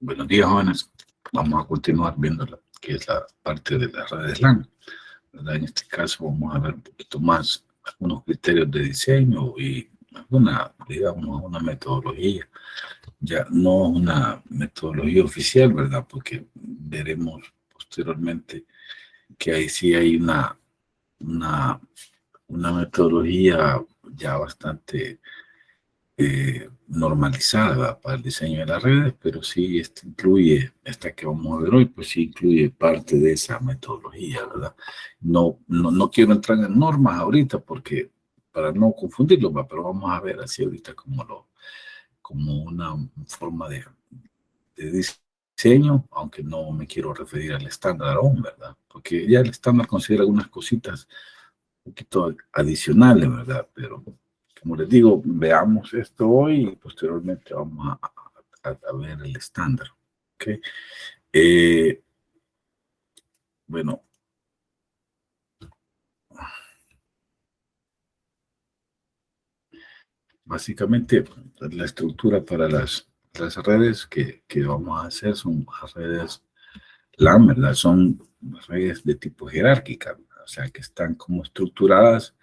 Buenos días, jóvenes. Vamos a continuar viendo que es la parte de las redes LAN, ¿verdad? En este caso vamos a ver un poquito más algunos criterios de diseño y alguna, digamos, una metodología. Ya no una metodología oficial, ¿verdad? Porque veremos posteriormente que ahí sí hay una, una metodología ya bastante normalizada para el diseño de las redes, pero sí incluye, esta que vamos a ver hoy, pues sí incluye parte de esa metodología, ¿verdad? No quiero entrar en normas ahorita porque para no confundirlo, pero vamos a ver así ahorita como una forma de diseño, aunque no me quiero referir al estándar aún, ¿verdad? Porque ya el estándar considera algunas cositas un poquito adicionales, ¿verdad? Pero como les digo, veamos esto hoy y posteriormente vamos a ver el estándar. ¿Okay? Bueno, básicamente la estructura para las redes que vamos a hacer son redes LAN, ¿verdad? Son redes de tipo jerárquica, ¿verdad? O sea, que están como estructuradas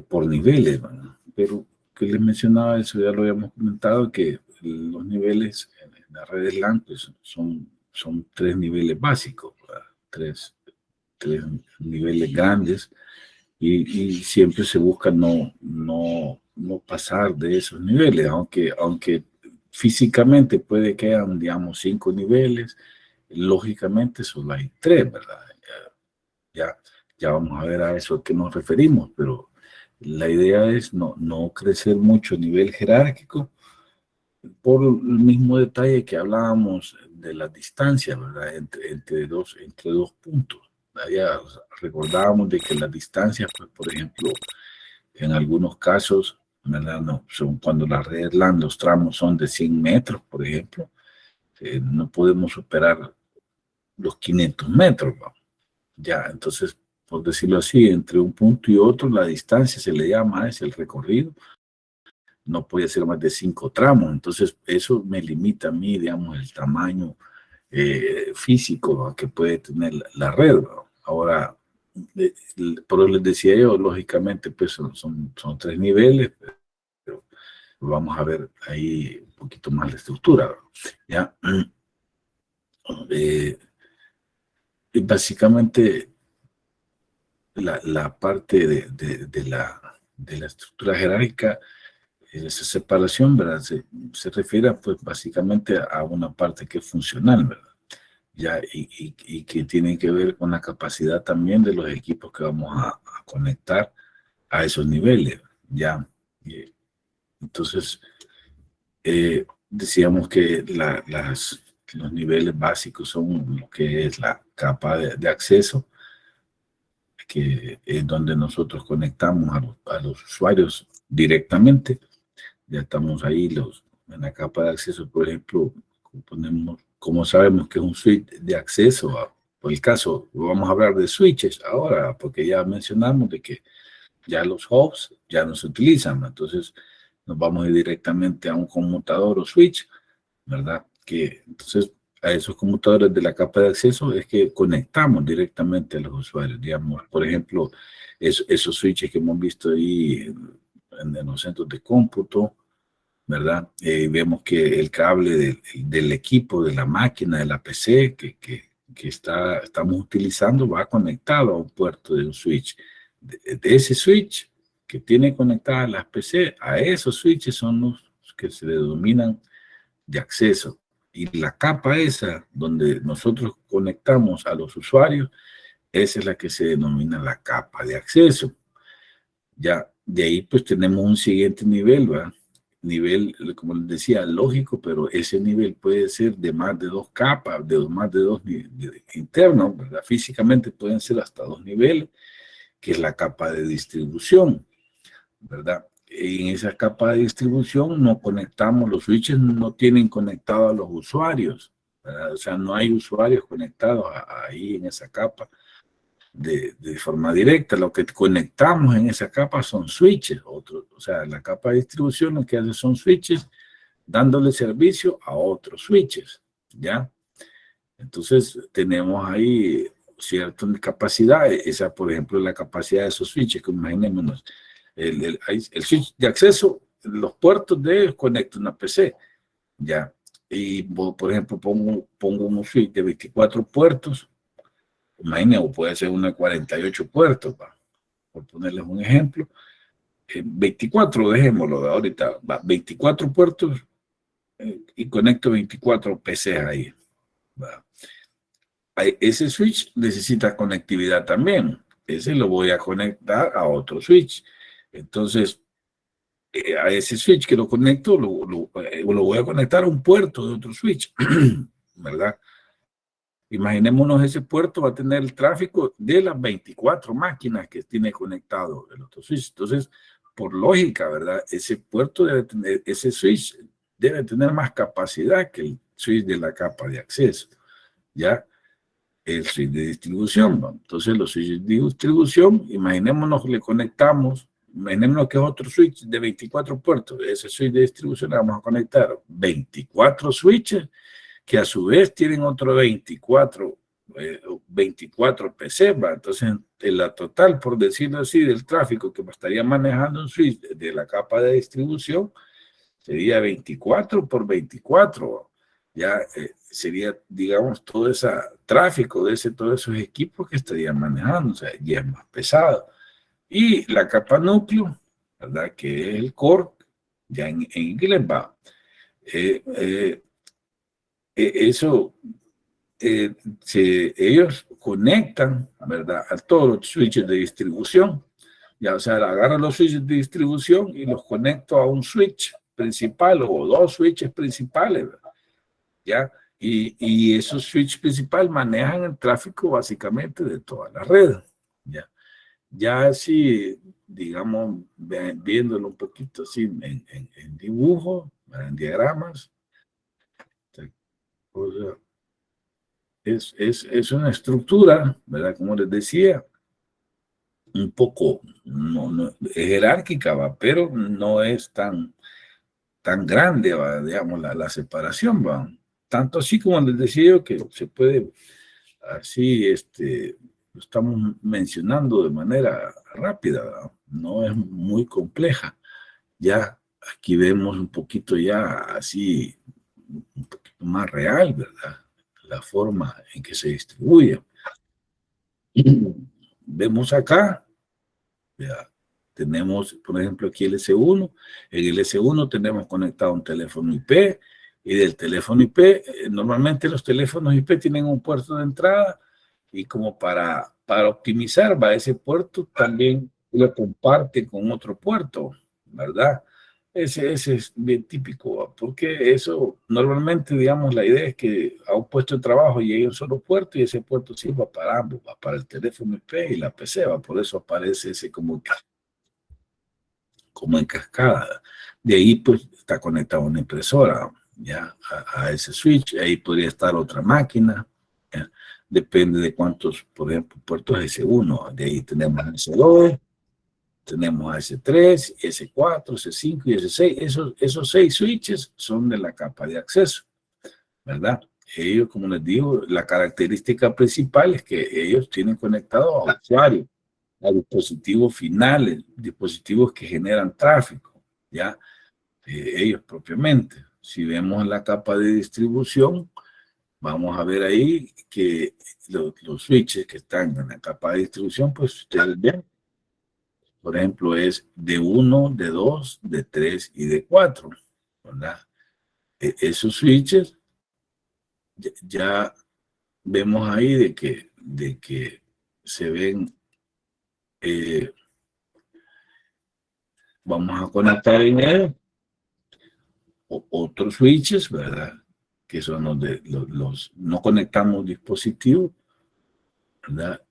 por niveles, ¿verdad? Pero que les mencionaba eso, ya lo habíamos comentado, que los niveles en las redes LAN pues, son tres niveles básicos, ¿verdad? Tres niveles grandes y siempre se busca no pasar de esos niveles, aunque físicamente puede que hayan, digamos, 5 niveles, lógicamente solo hay 3, ¿verdad? Ya vamos a ver a eso a qué nos referimos, pero la idea es no crecer mucho a nivel jerárquico por el mismo detalle que hablábamos de la distancia, ¿verdad? Entre dos puntos. Ya recordábamos de que las distancias, pues, por ejemplo, en algunos casos, ¿verdad? No, son cuando las redes LAN, los tramos son de 100 metros, por ejemplo, no podemos superar los 500 metros, ¿no? Ya, entonces, por decirlo así, entre un punto y otro, la distancia se le llama, es el recorrido, no puede ser más de 5 tramos, entonces eso me limita a mí, digamos, el tamaño físico, ¿no?, que puede tener la red, ¿no? Ahora, por eso les decía yo, lógicamente, pues son 3 niveles, pero vamos a ver ahí un poquito más la estructura, ¿no? ¿Ya? Básicamente, la parte de la estructura jerárquica, esa separación, ¿verdad? Se refiere, pues, básicamente a una parte que es funcional, ¿verdad? Ya, y que tiene que ver con la capacidad también de los equipos que vamos a conectar a esos niveles, ¿ya? Entonces, decíamos que los niveles básicos son lo que es la capa de acceso, que es donde nosotros conectamos a los usuarios directamente. Ya estamos ahí en la capa de acceso, por ejemplo, ponemos, como sabemos que es un switch de acceso, por el caso, vamos a hablar de switches ahora, porque ya mencionamos de que ya los hubs ya no se utilizan, entonces nos vamos a ir directamente a un conmutador o switch, ¿verdad? Que entonces a esos conmutadores de la capa de acceso es que conectamos directamente a los usuarios, digamos, por ejemplo, esos switches que hemos visto ahí en los centros de cómputo, ¿verdad? Vemos que el cable del equipo, de la máquina, de la PC que estamos utilizando va conectado a un puerto de un switch. De ese switch que tiene conectadas las PC, a esos switches son los que se denominan de acceso. Y la capa esa, donde nosotros conectamos a los usuarios, esa es la que se denomina la capa de acceso. Ya, de ahí pues tenemos un siguiente nivel, ¿verdad? Nivel, como les decía, lógico, pero ese nivel puede ser de más de 2 capas, de más de 2 internos, ¿verdad? Físicamente pueden ser hasta 2 niveles, que es la capa de distribución, ¿verdad? En esa capa de distribución no conectamos, los switches no tienen conectados a los usuarios, ¿verdad? O sea, no hay usuarios conectados ahí en esa capa de forma directa. Lo que conectamos en esa capa son switches, o sea, la capa de distribución lo que hace son switches dándole servicio a otros switches, ¿ya? Entonces, tenemos ahí cierta capacidad. Esa, por ejemplo, es la capacidad de esos switches, que imaginémonos, el switch de acceso, los puertos de ellos conectan una PC, ¿ya? Y, por ejemplo, pongo un switch de 24 puertos, imagínense, o puede ser uno de 48 puertos, ¿va? Por ponerles un ejemplo. 24, dejémoslo de ahorita, ¿va? 24 puertos y conecto 24 PCs ahí, ¿va? Ese switch necesita conectividad también. Ese lo voy a conectar a otro switch. Entonces, a ese switch que lo conecto, lo voy a conectar a un puerto de otro switch, ¿verdad? Imaginémonos, ese puerto va a tener el tráfico de las 24 máquinas que tiene conectado el otro switch. Entonces, por lógica, ¿verdad? Ese puerto debe tener, ese switch debe tener más capacidad que el switch de la capa de acceso, ¿ya? El switch de distribución, ¿no? Entonces, los switches de distribución, imaginémonos que le conectamos, imaginémonos que es otro switch de 24 puertos. Ese switch de distribución le vamos a conectar 24 switches que a su vez tienen otro 24 PC, ¿va? Entonces, en la total, por decirlo así, del tráfico que estaría manejando un switch de la capa de distribución, sería 24 por 24, ya sería, digamos, todo ese tráfico de todos esos equipos que estarían manejando, o sea, ya es más pesado. Y la capa núcleo, ¿verdad? Que es el core, ya en inglés va. Eso, ellos conectan, ¿verdad? A todos los switches de distribución. Ya, o sea, agarro los switches de distribución y los conecto a un switch principal o dos switches principales, ¿verdad? ¿Ya? Y esos switches principales manejan el tráfico básicamente de toda la red, ¿ya? Ya así, digamos, viéndolo un poquito así en dibujo, en diagramas, o sea, es una estructura, ¿verdad? Como les decía, un poco no, jerárquica, ¿va? Pero no es tan grande, ¿va? Digamos, la separación, ¿va? Tanto así como les decía yo, que se puede, así, lo estamos mencionando de manera rápida, ¿va? No es muy compleja. Ya aquí vemos un poquito ya así, un poquito más real, ¿verdad? La forma en que se distribuye. Vemos acá, ya, tenemos, por ejemplo, aquí el S1. En el S1 tenemos conectado un teléfono IP, y del teléfono IP, normalmente los teléfonos IP tienen un puerto de entrada, y como para optimizar, va, ese puerto también lo comparte con otro puerto, ¿verdad? Ese es bien típico, porque eso normalmente, digamos, la idea es que a un puesto de trabajo llegue un solo puerto y ese puerto sirva para ambos, va, para el teléfono IP y la PC, va, por eso aparece ese como en cascada. De ahí pues está conectada una impresora, ya, a ese switch. Ahí podría estar otra máquina, ya. Depende de cuántos, por ejemplo, puertos S1. De ahí tenemos S2, tenemos S3, S4, S5 y S6. Esos 6 switches son de la capa de acceso, ¿verdad? Ellos, como les digo, la característica principal es que ellos tienen conectado a usuarios, a dispositivos finales, dispositivos que generan tráfico, ¿ya? Ellos propiamente. Si vemos la capa de distribución, vamos a ver ahí que los switches que están en la capa de distribución, pues ustedes ven, por ejemplo, es de 1, de 2, de 3 y de 4, ¿verdad? Esos switches ya vemos ahí de que se ven, vamos a conectar en él otros switches, ¿verdad? Que son los no conectamos dispositivos, ¿verdad?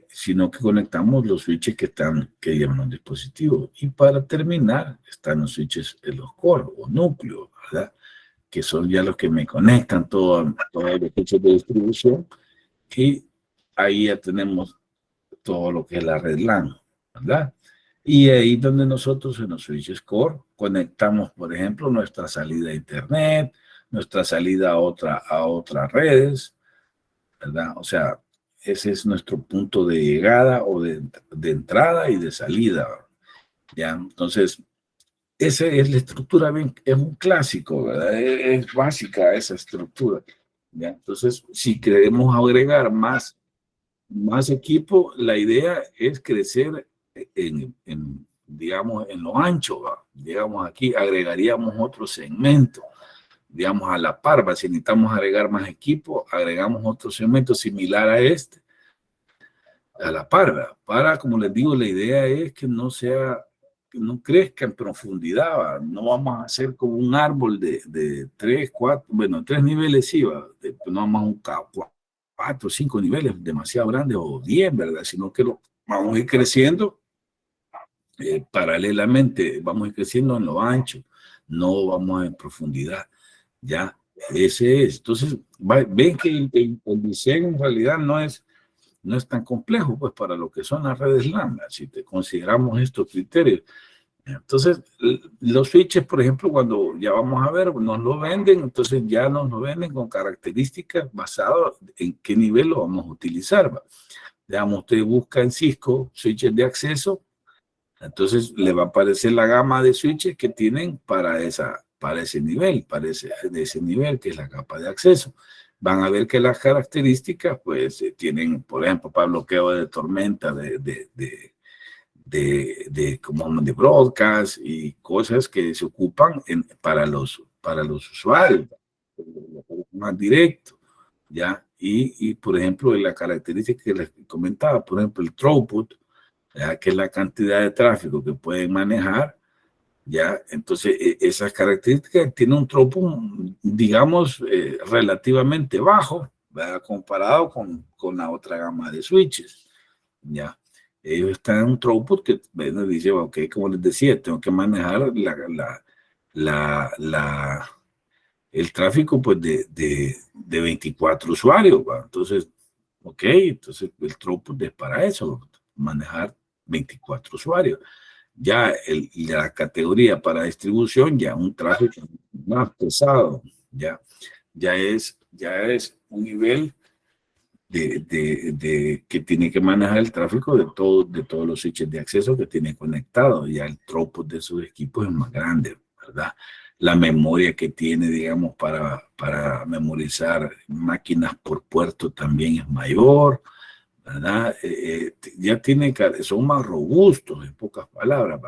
Sino que conectamos los switches que llevan los dispositivos. Y para terminar, están los switches de los core o núcleos, ¿verdad? Que son ya los que me conectan todos los switches de distribución. Y ahí ya tenemos todo lo que es la red LAN, ¿verdad? Y ahí donde nosotros en los switches core conectamos, por ejemplo, nuestra salida a internet, nuestra salida a otras redes, ¿verdad? O sea, ese es nuestro punto de llegada o de entrada y de salida, ¿ya? Entonces, esa es la estructura, es un clásico, ¿verdad? Es básica esa estructura, ¿ya? Entonces, si queremos agregar más equipo, la idea es crecer digamos, en lo ancho, ¿va? Digamos, aquí agregaríamos otro segmento, digamos, a la par, ¿va? Si necesitamos agregar más equipo, agregamos otro segmento similar a este, a la par, ¿va? Para, como les digo, la idea es que no sea, que no crezca en profundidad, ¿va? No vamos a hacer como un árbol de 3, 4, bueno, 3 niveles sí, ¿va? No vamos a un 4, 5 niveles demasiado grandes o 10, ¿verdad? Sino que lo vamos a ir creciendo paralelamente, vamos a ir creciendo en lo ancho, no vamos en profundidad, ¿ya? Ese es. Entonces, ven que el diseño en realidad no es tan complejo, pues, para lo que son las redes lambda, si te consideramos estos criterios. Entonces, los switches, por ejemplo, cuando ya vamos a ver, nos lo venden, entonces ya nos lo venden con características basadas en qué nivel lo vamos a utilizar, ¿va? Digamos, usted busca en Cisco switches de acceso, entonces le va a aparecer la gama de switches que tienen para ese nivel, de ese nivel que es la capa de acceso. Van a ver que las características, pues, tienen, por ejemplo, para bloqueo de tormenta, como de broadcast y cosas que se ocupan para los usuarios, más directo, ¿ya? Por ejemplo, la característica que les comentaba, por ejemplo, el throughput, ¿ya? Que es la cantidad de tráfico que pueden manejar, ¿ya? Entonces, esas características tienen un throughput, digamos, relativamente bajo, ¿verdad? Comparado con la otra gama de switches, ¿ya? Ellos están en un throughput que, bueno, dice, ok, como les decía, tengo que manejar la el tráfico, pues, de 24 usuarios, ¿va? Entonces, ok, entonces el throughput es para eso, manejar 24 usuarios. Ya la categoría para distribución, ya un tráfico más pesado, ya es un nivel que tiene que manejar el tráfico de todos los switches de acceso que tiene conectado. Ya el throughput de sus equipos es más grande, ¿verdad? La memoria que tiene, digamos, para memorizar máquinas por puerto también es mayor, ¿verdad? Ya son más robustos, en pocas palabras,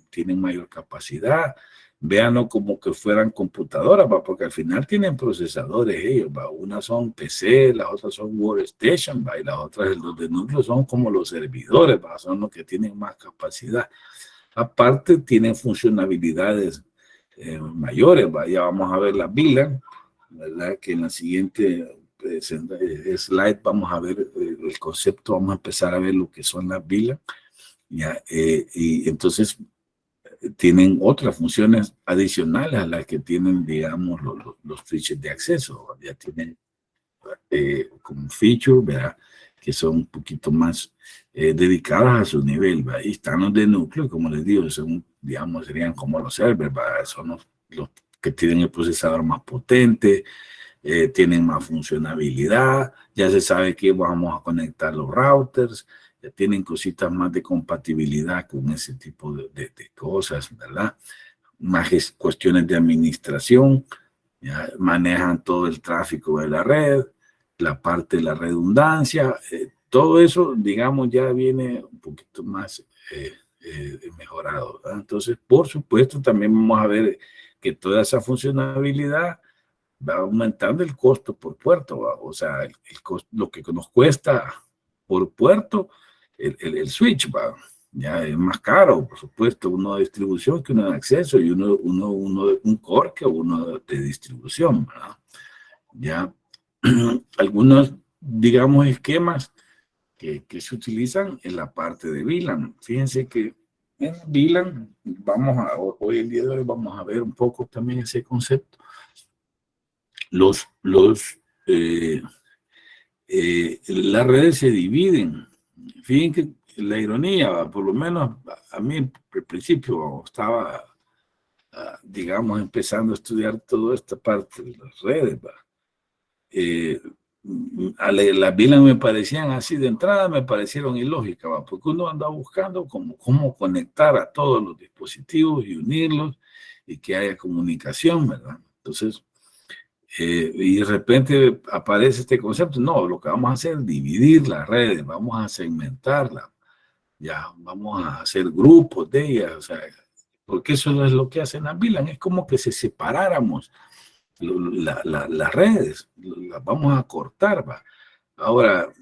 tienen mayor capacidad. Véanlo como que fueran computadoras, ¿va? Porque al final tienen procesadores ellos, ¿va? Unas son PC, las otras son Workstation, ¿va? Y las otras, los de núcleo, son como los servidores, ¿va? Son los que tienen más capacidad. Aparte, tienen funcionalidades mayores, ¿va? Ya vamos a ver la VLAN, ¿verdad? Que en la siguiente slide vamos a ver el concepto, vamos a empezar a ver lo que son las VLAN, ¿ya? Y entonces tienen otras funciones adicionales a las que tienen, digamos, los switches de acceso. Ya tienen como feature, ¿verdad? Que son un poquito más dedicadas a su nivel, ¿verdad? Y están los de núcleo, como les digo, son, digamos, serían como los servers, ¿verdad? Son los que tienen el procesador más potente, tienen más funcionalidad, ya se sabe que vamos a conectar los routers, ya tienen cositas más de compatibilidad con ese tipo de cosas, ¿verdad? Más cuestiones de administración, ya manejan todo el tráfico de la red, la parte de la redundancia, todo eso, digamos, ya viene un poquito más mejorado, ¿verdad? Entonces, por supuesto, también vamos a ver que toda esa funcionalidad va aumentando el costo por puerto, ¿va? O sea, lo que nos cuesta por puerto, el switch, ¿va? Ya es más caro, por supuesto, uno de distribución que uno de acceso y un core que uno de distribución, ¿verdad? Ya algunos, digamos, esquemas que se utilizan en la parte de VLAN. Fíjense que en VLAN, hoy en día de hoy vamos a ver un poco también ese concepto. Las redes se dividen. Fíjense que la ironía, ¿va? Por lo menos a mí al principio estaba, digamos, empezando a estudiar toda esta parte de las redes, ¿va? Eh, las vilas me parecían así de entrada, me parecieron ilógicas, ¿va? Porque uno andaba buscando cómo conectar a todos los dispositivos y unirlos y que haya comunicación, ¿verdad? Entonces, y de repente aparece este concepto, no, lo que vamos a hacer es dividir las redes, vamos a segmentarlas, ya, vamos a hacer grupos de ellas, o sea, porque eso es lo que hacen las VLAN, es como que se separáramos las redes, las vamos a cortar, va. Ahora,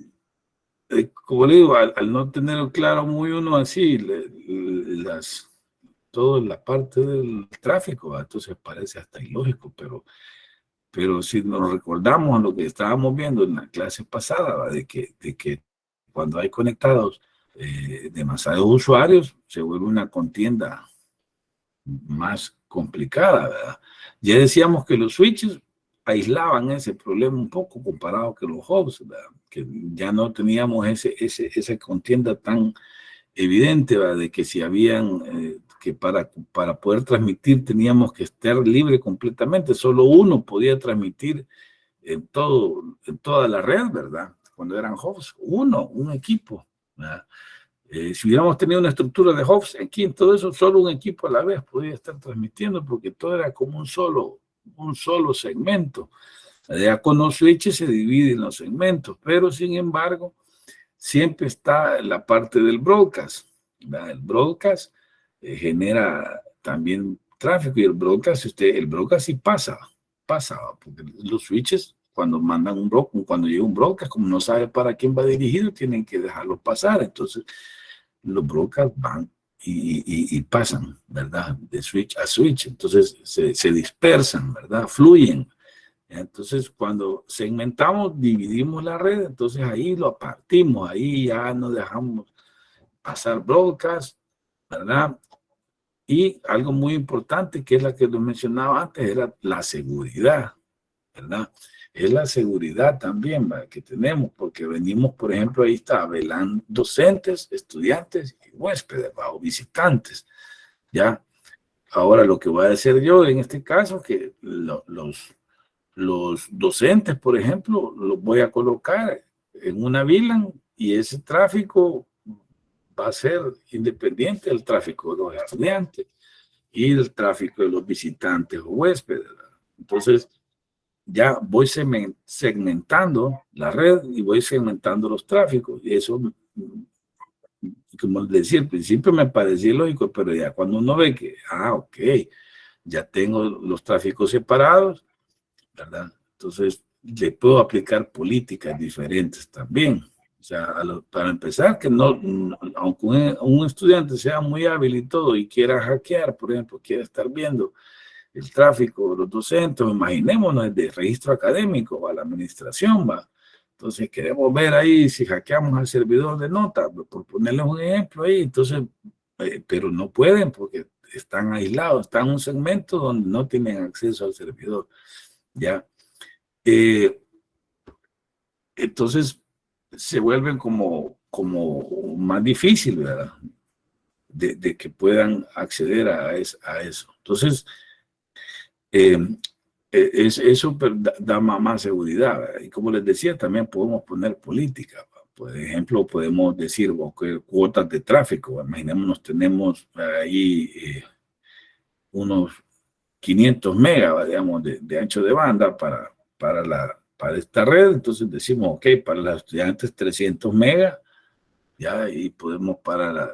como le digo, al no tener claro muy uno así, toda la parte del tráfico, ¿va? Entonces parece hasta ilógico, pero si nos recordamos a lo que estábamos viendo en la clase pasada, ¿va? De que cuando hay conectados demasiados usuarios, se vuelve una contienda más complicada, ¿verdad? Ya decíamos que los switches aislaban ese problema un poco comparado con los hubs, ¿verdad? Que ya no teníamos esa contienda tan evidente, ¿verdad? De que si habían, que para poder transmitir teníamos que estar libre completamente, solo uno podía transmitir en toda la red, ¿verdad? Cuando eran hubs, un equipo, ¿verdad? Si hubiéramos tenido una estructura de hubs aquí en todo eso, solo un equipo a la vez podía estar transmitiendo porque todo era como un solo segmento. Ya con los switches se dividen los segmentos, pero sin embargo, siempre está la parte del broadcast, ¿verdad? El broadcast genera también tráfico y el broadcast sí pasa, porque los switches cuando mandan cuando llega un broadcast, como no sabe para quién va dirigido, tienen que dejarlo pasar. Entonces, los broadcasts van y pasan, ¿verdad? De switch a switch. Entonces, se dispersan, ¿verdad? Fluyen. Entonces, cuando segmentamos, dividimos la red, entonces ahí lo partimos, ahí ya no dejamos pasar broadcast, ¿verdad? Y algo muy importante, que es la que lo mencionaba antes, era la seguridad, ¿verdad? Es la seguridad también, ¿verdad? Que tenemos, porque venimos, por ejemplo, ahí está, velan docentes, estudiantes y huéspedes, ¿verdad? O visitantes, ¿ya? Ahora, lo que voy a hacer yo en este caso, que los docentes, por ejemplo, los voy a colocar en una VLAN y ese tráfico va a ser independiente del tráfico de los estudiantes y del tráfico de los visitantes o huéspedes. Entonces, ya voy segmentando la red y voy segmentando los tráficos. Y eso, como les decía, al principio me parecía lógico, pero ya cuando uno ve que, ok, ya tengo los tráficos separados, ¿verdad? Entonces, le puedo aplicar políticas diferentes también. O sea, para empezar, que aunque un estudiante sea muy hábil y todo y quiera hackear, por ejemplo, quiera estar viendo el tráfico de los docentes, imaginémonos de registro académico a la administración, va. Entonces, queremos ver ahí si hackeamos al servidor de notas, por ponerles un ejemplo ahí. Entonces, pero no pueden porque están aislados, están en un segmento donde no tienen acceso al servidor, ¿ya? Entonces se vuelven como más difícil, ¿verdad? De que puedan acceder a eso. Entonces, eh, eso da más seguridad, ¿verdad? Y como les decía, también podemos poner política, ¿verdad? Por ejemplo, podemos decir cuotas de tráfico. Imaginémonos, tenemos ahí unos 500 megas, digamos, de ancho de banda para esta red. Entonces decimos, ok, para los estudiantes 300 megas, ya, y podemos para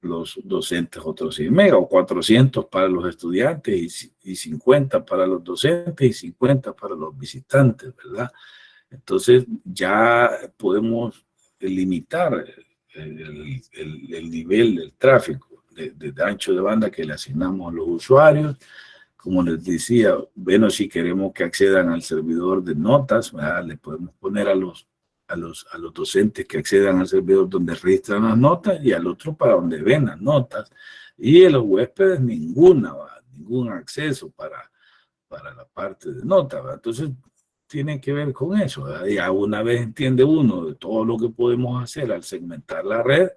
los docentes otros 100 megas, o 400 para los estudiantes y 50 para los docentes y 50 para los visitantes, ¿verdad? Entonces ya podemos limitar el nivel del tráfico de ancho de banda que le asignamos a los usuarios. Como les decía, bueno, si queremos que accedan al servidor de notas, ¿verdad? Le podemos poner a los docentes que accedan al servidor donde registran las notas y al otro para donde ven las notas. Y a los huéspedes ningún acceso para la parte de notas, ¿verdad? Entonces, tiene que ver con eso, ¿verdad? Ya una vez entiende uno de todo lo que podemos hacer al segmentar la red,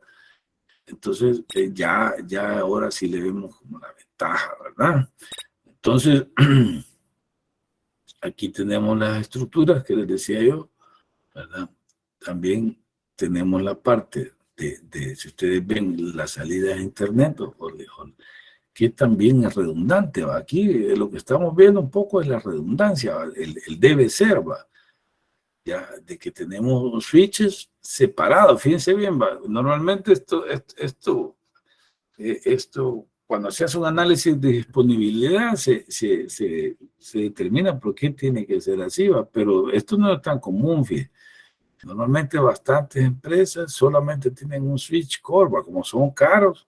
Entonces, ya ahora sí le vemos como la ventaja, ¿verdad? Entonces, aquí tenemos las estructuras que les decía yo, ¿verdad? También tenemos la parte si ustedes ven la salida a internet, que también es redundante, ¿va? Aquí lo que estamos viendo un poco es la redundancia, el debe ser, ¿va? Ya, de que tenemos switches separados, fíjense bien, ¿va? Normalmente esto, cuando se hace un análisis de disponibilidad, se determina por qué tiene que ser así, ¿va? Pero esto no es tan común, fíjense. Normalmente bastantes empresas solamente tienen un switch core, ¿va? Como son caros,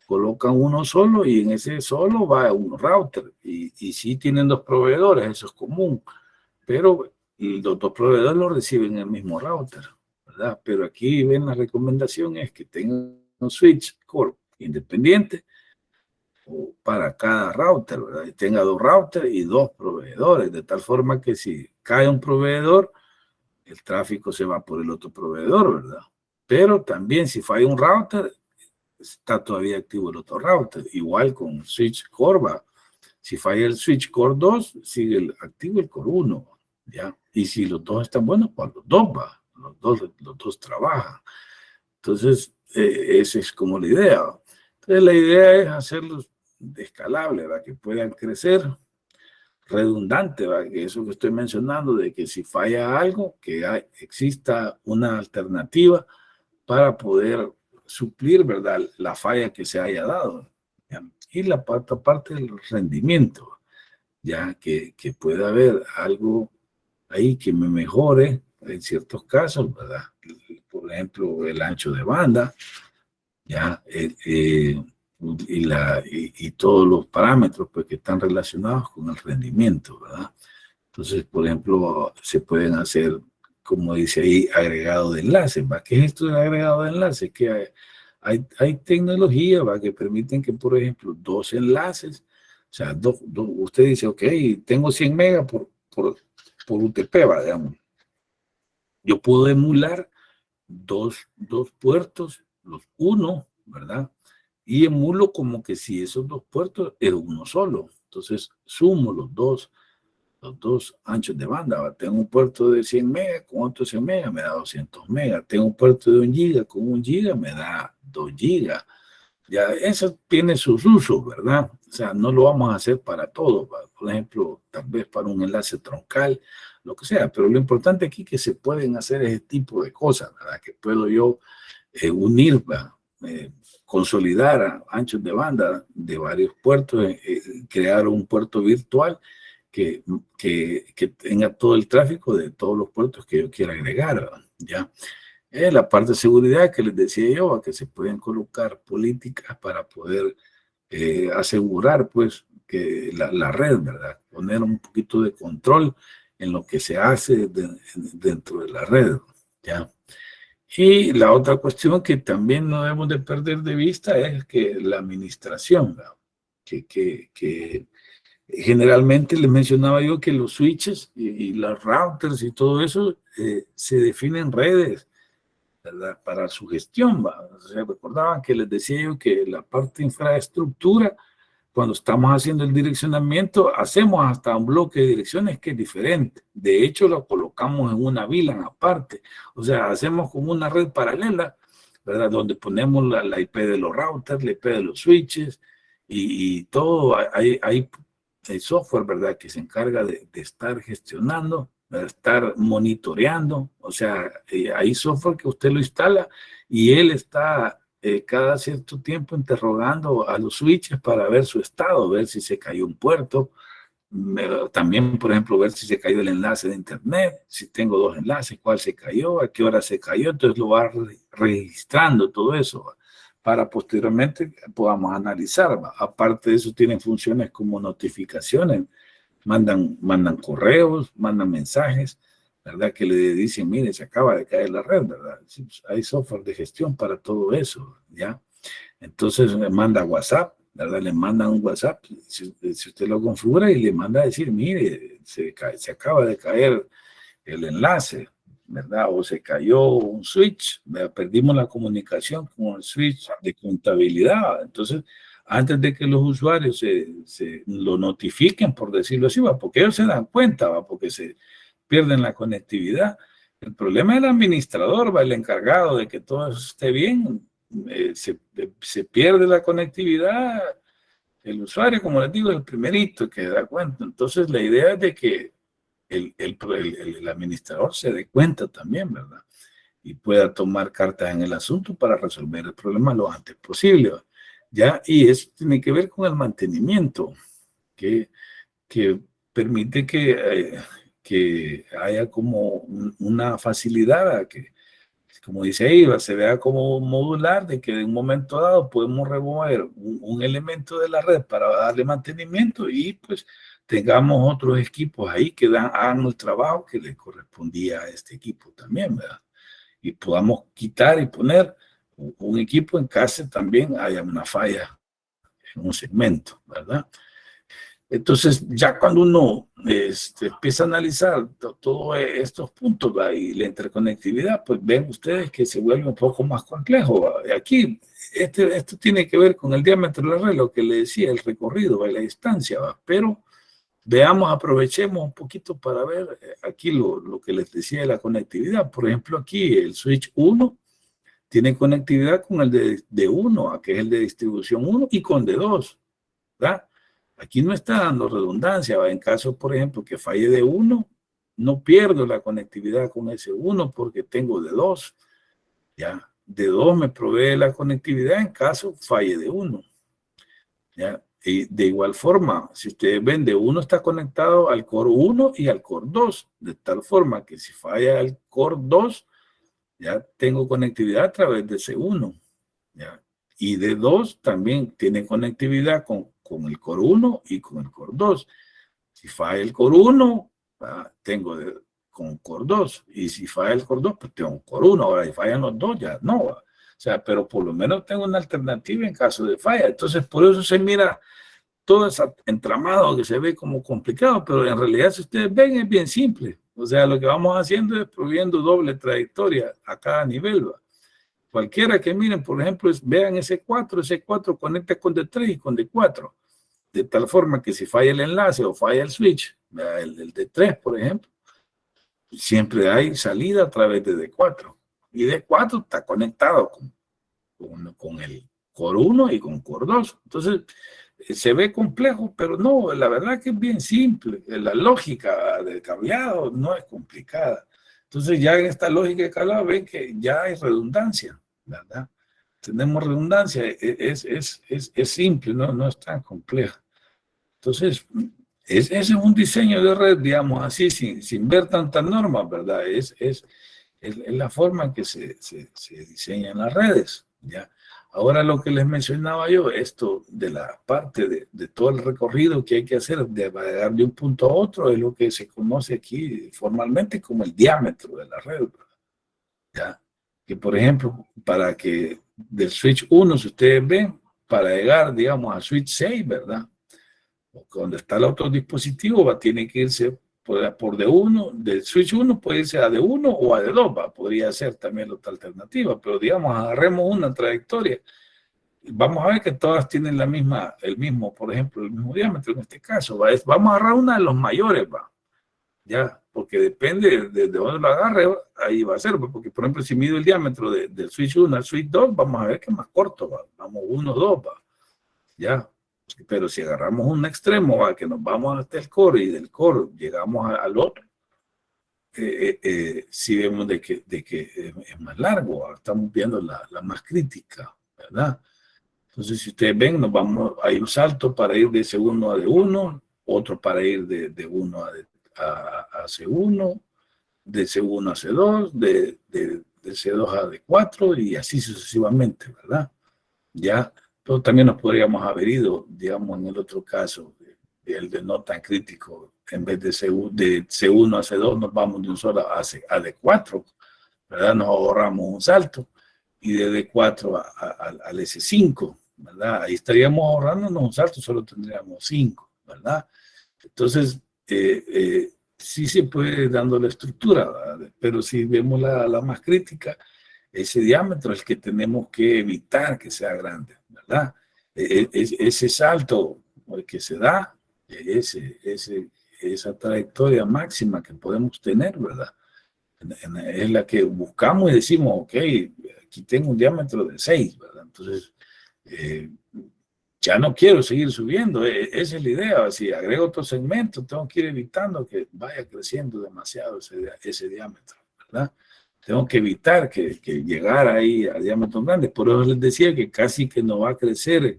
colocan uno solo y en ese solo va un router. Y sí tienen dos proveedores, eso es común, pero los dos proveedores lo reciben en el mismo router, ¿verdad? Pero aquí ven la recomendación es que tengan un switch core independiente para cada router, ¿verdad? Y tenga dos routers y dos proveedores, de tal forma que si cae un proveedor, el tráfico se va por el otro proveedor, ¿verdad? Pero también si falla un router, está todavía activo el otro router. Igual con switch core, ¿va? Si falla el switch core 2, sigue activo el core 1, ¿ya? Y si los dos están buenos, pues los dos, ¿va? Los dos trabajan. Entonces, esa es como la idea. Entonces, la idea es hacerlos escalables, ¿va? Que puedan crecer, redundante, ¿va? Que eso que estoy mencionando, de que si falla algo, que exista una alternativa para poder suplir, ¿verdad? La falla que se haya dado, ¿ya? Y la parte del rendimiento, ya que pueda haber algo ahí que me mejore en ciertos casos, ¿verdad? Por ejemplo, el ancho de banda, ya, y todos los parámetros pues, que están relacionados con el rendimiento, ¿verdad? Entonces, por ejemplo, se pueden hacer, como dice ahí, agregado de enlaces, ¿va? ¿Qué es esto del agregado de enlaces? Que hay tecnologías, ¿va? Que permiten que, por ejemplo, dos enlaces, o sea, usted dice, ok, tengo 100 megas por UTP, ¿va? Digamos. Yo puedo emular dos puertos, los uno, ¿verdad? Y emulo como que si esos dos puertos eran uno solo. Entonces, sumo los dos anchos de banda. ¿Va? Tengo un puerto de 100 megas con otro 100 megas, me da 200 megas. Tengo un puerto de 1 giga con 1 giga, me da 2 gigas. Ya, eso tiene sus usos, ¿verdad? O sea, no lo vamos a hacer para todo. ¿Va? Por ejemplo, tal vez para un enlace troncal, lo que sea. Pero lo importante aquí es que se pueden hacer ese tipo de cosas, ¿verdad? Que puedo yo unir, consolidar a anchos de banda de varios puertos, crear un puerto virtual que tenga todo el tráfico de todos los puertos que yo quiera agregar, ¿ya? La parte de seguridad que les decía yo, a que se pueden colocar políticas para poder asegurar, pues, que la red, ¿verdad? Poner un poquito de control en lo que se hace dentro de la red, ¿ya? Y la otra cuestión que también no debemos de perder de vista es que la administración, ¿verdad? Que generalmente les mencionaba yo que los switches y los routers y todo eso se definen redes, ¿verdad? Para su gestión, ¿va? O sea, recordaban que les decía yo que la parte de infraestructura, cuando estamos haciendo el direccionamiento, hacemos hasta un bloque de direcciones que es diferente. De hecho, lo colocamos en una VLAN aparte. O sea, hacemos como una red paralela, ¿verdad? Donde ponemos la IP de los routers, la IP de los switches y todo. Hay software, ¿verdad? Que se encarga de estar gestionando, de estar monitoreando. O sea, hay software que usted lo instala y él está cada cierto tiempo interrogando a los switches para ver su estado, ver si se cayó un puerto, también, por ejemplo, ver si se cayó el enlace de internet, si tengo dos enlaces, cuál se cayó, a qué hora se cayó, entonces lo va registrando todo eso para posteriormente podamos analizar. Aparte de eso, tienen funciones como notificaciones, mandan correos, mandan mensajes, ¿verdad? Que le dicen, mire, se acaba de caer la red, ¿verdad? Sí, pues, hay software de gestión para todo eso, ¿ya? Entonces le manda WhatsApp, ¿verdad? Le manda un WhatsApp, si usted lo configura y le manda a decir, mire, se acaba de caer el enlace, ¿verdad? O se cayó un switch, ¿verdad? Perdimos la comunicación con el switch de contabilidad. Entonces, antes de que los usuarios se lo notifiquen, por decirlo así, ¿va? Porque ellos se dan cuenta, ¿va? Porque se pierden la conectividad. El problema es el administrador, ¿va? El encargado de que todo esté bien. Se pierde la conectividad. El usuario, como les digo, es el primerito que da cuenta. Entonces, la idea es de que el administrador se dé cuenta también, ¿verdad? Y pueda tomar cartas en el asunto para resolver el problema lo antes posible, ¿va? ¿Ya? Y eso tiene que ver con el mantenimiento, que, que permite que haya como una facilidad a que, como dice ahí, se vea como modular, de que en un momento dado podemos remover un elemento de la red para darle mantenimiento y pues tengamos otros equipos ahí que hagan el trabajo que le correspondía a este equipo también, ¿verdad? Y podamos quitar y poner un equipo en caso también haya una falla en un segmento, ¿verdad? Entonces, ya cuando uno empieza a analizar todos estos puntos, ¿va? Y la interconectividad, pues ven ustedes que se vuelve un poco más complejo, ¿va? Y aquí, esto tiene que ver con el diámetro de la red, lo que le decía, el recorrido, ¿va? La distancia, ¿va? Pero veamos, aprovechemos un poquito para ver aquí lo que les decía de la conectividad. Por ejemplo, aquí el switch 1 tiene conectividad con el de 1, que es el de distribución 1, y con de 2, ¿verdad? Aquí no está dando redundancia, ¿va? En caso, por ejemplo, que falle de 1, no pierdo la conectividad con ese 1 porque tengo de 2, ¿ya? De 2 me provee la conectividad en caso falle de 1, ¿ya? Y de igual forma, si ustedes ven, de 1 está conectado al core 1 y al core 2, de tal forma que si falla el core 2, ya tengo conectividad a través de ese 1, ¿ya? Y de 2 también tiene conectividad con el core 1 y con el core 2. Si falla el core 1, tengo con core 2. Y si falla el core 2, pues tengo un core 1. Ahora, si fallan los dos, ya no. O sea, pero por lo menos tengo una alternativa en caso de falla. Entonces, por eso se mira todo ese entramado que se ve como complicado, pero en realidad, si ustedes ven, es bien simple. O sea, lo que vamos haciendo es proveyendo doble trayectoria a cada nivel, ¿va? Cualquiera que miren, por ejemplo, vean ese 4 conecta con D3 y con D4, de tal forma que si falla el enlace o falla el switch, el D3, por ejemplo, siempre hay salida a través de D4. Y D4 está conectado con el Core 1 y con Core 2. Entonces, se ve complejo, pero no, la verdad que es bien simple. La lógica del cableado no es complicada. Entonces, ya en esta lógica de cableado ven que ya hay redundancia, ¿verdad? Tenemos redundancia, es simple, no es tan compleja. Entonces, ese es un diseño de red, digamos así, sin ver tantas normas, ¿verdad? Es la forma en que se diseñan las redes, ¿ya? Ahora lo que les mencionaba yo, esto de la parte de todo el recorrido que hay que hacer, de llegar de un punto a otro, es lo que se conoce aquí formalmente como el diámetro de la red, ¿ya? Que por ejemplo, para que del switch 1, si ustedes ven, para llegar, digamos, a switch 6, ¿verdad? Donde está el otro dispositivo, tiene que irse por D1, del switch 1 puede irse a D1 o a D2, podría ser también la otra alternativa, pero digamos, agarremos una trayectoria. Vamos a ver que todas tienen el mismo, por ejemplo, el mismo diámetro en este caso, vamos a agarrar una de los mayores, ya, porque depende de dónde lo agarre, ahí va a ser, porque por ejemplo, si mido el diámetro del switch 1 al switch 2, vamos a ver que es más corto, vamos 1, 2, ya. Pero si agarramos un extremo, que nos vamos hasta el core y del core llegamos al otro, si vemos de que es más largo, estamos viendo la más crítica, ¿verdad? Entonces, si ustedes ven, hay un salto para ir de C1 a D1, otro para ir de D1 a C1, de C1 a C2, de C2 a D4 y así sucesivamente, ¿verdad? Ya, pero también nos podríamos haber ido, digamos, en el otro caso, el de no tan crítico, en vez de C1 a C2, nos vamos de un solo a D4, ¿verdad? Nos ahorramos un salto, y de D4 al S5, ¿verdad? Ahí estaríamos ahorrándonos un salto, solo tendríamos 5, ¿verdad? Entonces, sí se puede ir dando la estructura, ¿verdad? Pero si vemos la más crítica, ese diámetro es el que tenemos que evitar que sea grande, ¿verdad? Ese salto que se da, esa trayectoria máxima que podemos tener, ¿verdad? Es la que buscamos y decimos, ok, aquí tengo un diámetro de 6, ¿verdad? Entonces, eh, ya no quiero seguir subiendo, esa es la idea. Si agrego otro segmento, tengo que ir evitando que vaya creciendo demasiado ese diámetro, ¿verdad? Tengo que evitar que llegar ahí a diámetros grandes. Por eso les decía que casi que no va a crecer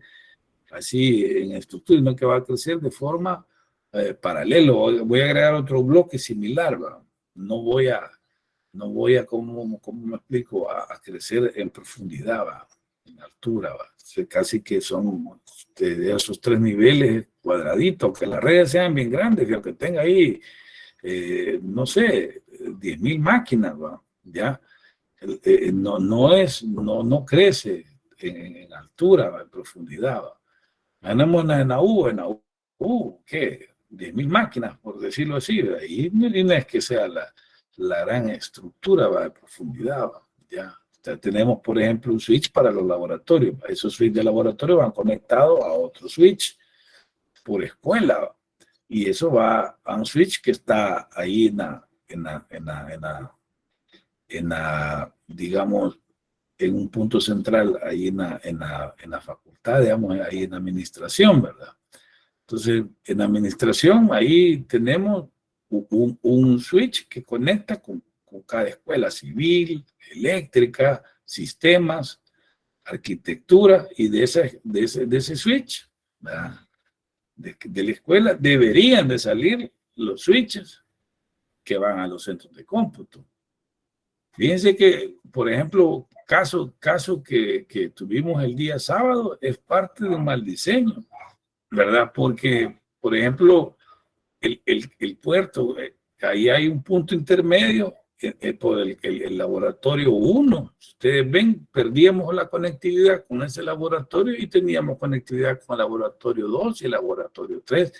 así en estructura, sino que va a crecer de forma paralelo. Voy a agregar otro bloque similar, ¿verdad? No voy a, ¿cómo me explico? A crecer en profundidad, ¿va? En altura, ¿va? Casi que son de esos 3 niveles cuadraditos, que las redes sean bien grandes, que aunque tenga ahí, no sé, 10.000 máquinas, ¿va? Ya, no crece en altura, ¿va? En profundidad, ¿va? Ganamos ¿qué? 10.000 máquinas, por decirlo así, y no es que sea la gran estructura, ¿va? De profundidad, ¿va? Ya. O sea, tenemos, por ejemplo, un switch para los laboratorios. Esos switches de laboratorio van conectados a otro switch por escuela, ¿va? Y eso va a un switch que está ahí digamos, en un punto central, ahí en la facultad, digamos, ahí en administración, ¿verdad? Entonces, en administración, ahí tenemos un switch que conecta con cada escuela civil, eléctrica, sistemas, arquitectura, y de ese switch, ¿verdad? De la escuela deberían de salir los switches que van a los centros de cómputo. Fíjense que, por ejemplo, caso que tuvimos el día sábado es parte de un mal diseño, ¿verdad? Porque, por ejemplo, el puerto, ahí hay un punto intermedio por el laboratorio 1. Ustedes ven, perdíamos la conectividad con ese laboratorio y teníamos conectividad con el laboratorio 2 y el laboratorio 3.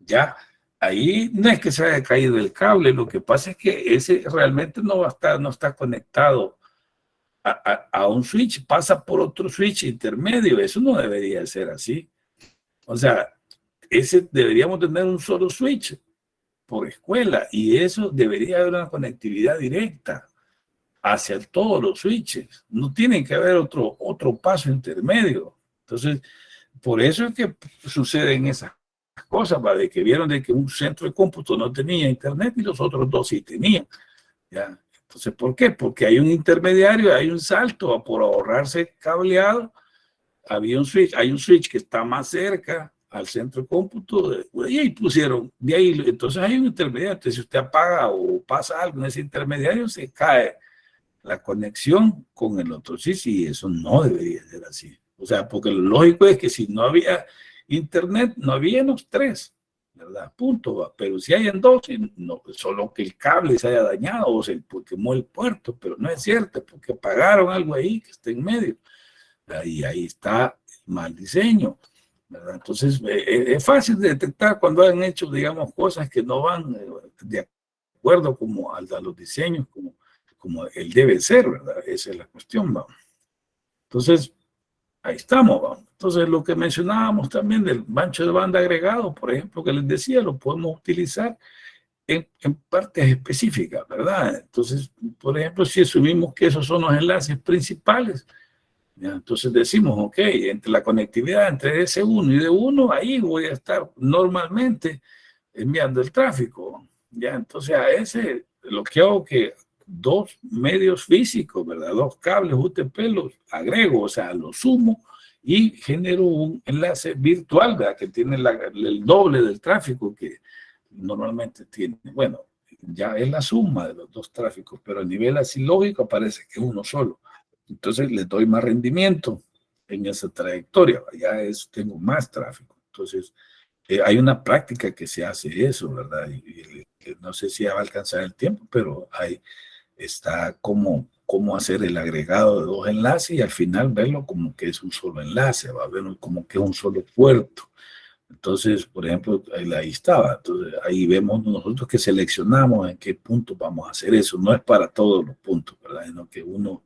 Ya, ahí no es que se haya caído el cable, lo que pasa es que ese realmente no está conectado a un switch, pasa por otro switch intermedio. Eso no debería ser así. O sea, deberíamos tener un solo switch por escuela y eso debería haber una conectividad directa hacia todos los switches. No tiene que haber otro paso intermedio. Entonces, por eso es que suceden esas cosas, ¿va? De que vieron de que un centro de cómputo no tenía internet y los otros dos sí tenían. ¿Ya? Entonces, ¿por qué? Porque hay un intermediario, hay un salto por ahorrarse cableado. Hay un switch que está más cerca al centro de cómputo, y ahí pusieron, de ahí, entonces hay un intermediario. Entonces, si usted apaga o pasa algo en ese intermediario, se cae la conexión con el otro switch, y eso no debería ser así. O sea, porque lo lógico es que si no había internet, no había en los tres, ¿verdad? Punto, ¿va? Pero si hay en dos, no, solo que el cable se haya dañado o se quemó el puerto, pero no es cierto, porque apagaron algo ahí que está en medio. Y ahí está mal diseño, ¿verdad? Entonces, es fácil de detectar cuando han hecho, digamos, cosas que no van de acuerdo como a los diseños, como él debe ser, ¿verdad? Esa es la cuestión, ¿va? Entonces, ahí estamos, ¿va? Entonces, lo que mencionábamos también del ancho de banda agregado, por ejemplo, que les decía, lo podemos utilizar en partes específicas, ¿verdad? Entonces, por ejemplo, si asumimos que esos son los enlaces principales, ¿ya? Entonces decimos, ok, entre la conectividad entre S1 y D1, ahí voy a estar normalmente enviando el tráfico. ¿Ya? Entonces a ese lo que hago que dos medios físicos, ¿verdad? Dos cables UTP los agrego, o sea, los sumo y genero un enlace virtual, ¿verdad? Que tiene el doble del tráfico que normalmente tiene. Bueno, ya es la suma de los dos tráficos, pero a nivel así lógico parece que es uno solo. Entonces les doy más rendimiento en esa trayectoria, ya tengo más tráfico. Entonces, hay una práctica que se hace eso, ¿verdad? Y no sé si va a alcanzar el tiempo, pero ahí está cómo hacer el agregado de dos enlaces y al final verlo como que es un solo enlace, va a verlo como que es un solo puerto, Entonces, por ejemplo, ahí estaba. Entonces, ahí vemos nosotros que seleccionamos en qué punto vamos a hacer eso. No es para todos los puntos, ¿verdad? Sino que uno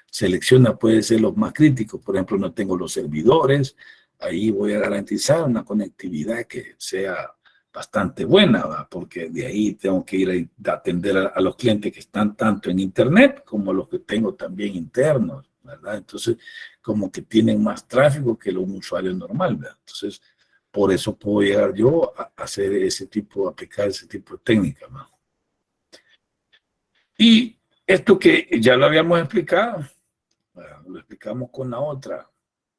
selecciona, puede ser los más críticos. Por ejemplo, no tengo los servidores. Ahí voy a garantizar una conectividad que sea bastante buena, ¿verdad? Porque de ahí tengo que ir a atender a los clientes que están tanto en Internet como los que tengo también internos, ¿verdad? Entonces, como que tienen más tráfico que un usuario normal, ¿verdad? Entonces, por eso puedo llegar yo a hacer ese tipo, a aplicar ese tipo de técnica, ¿no? Y esto que ya lo habíamos explicado, lo explicamos con la otra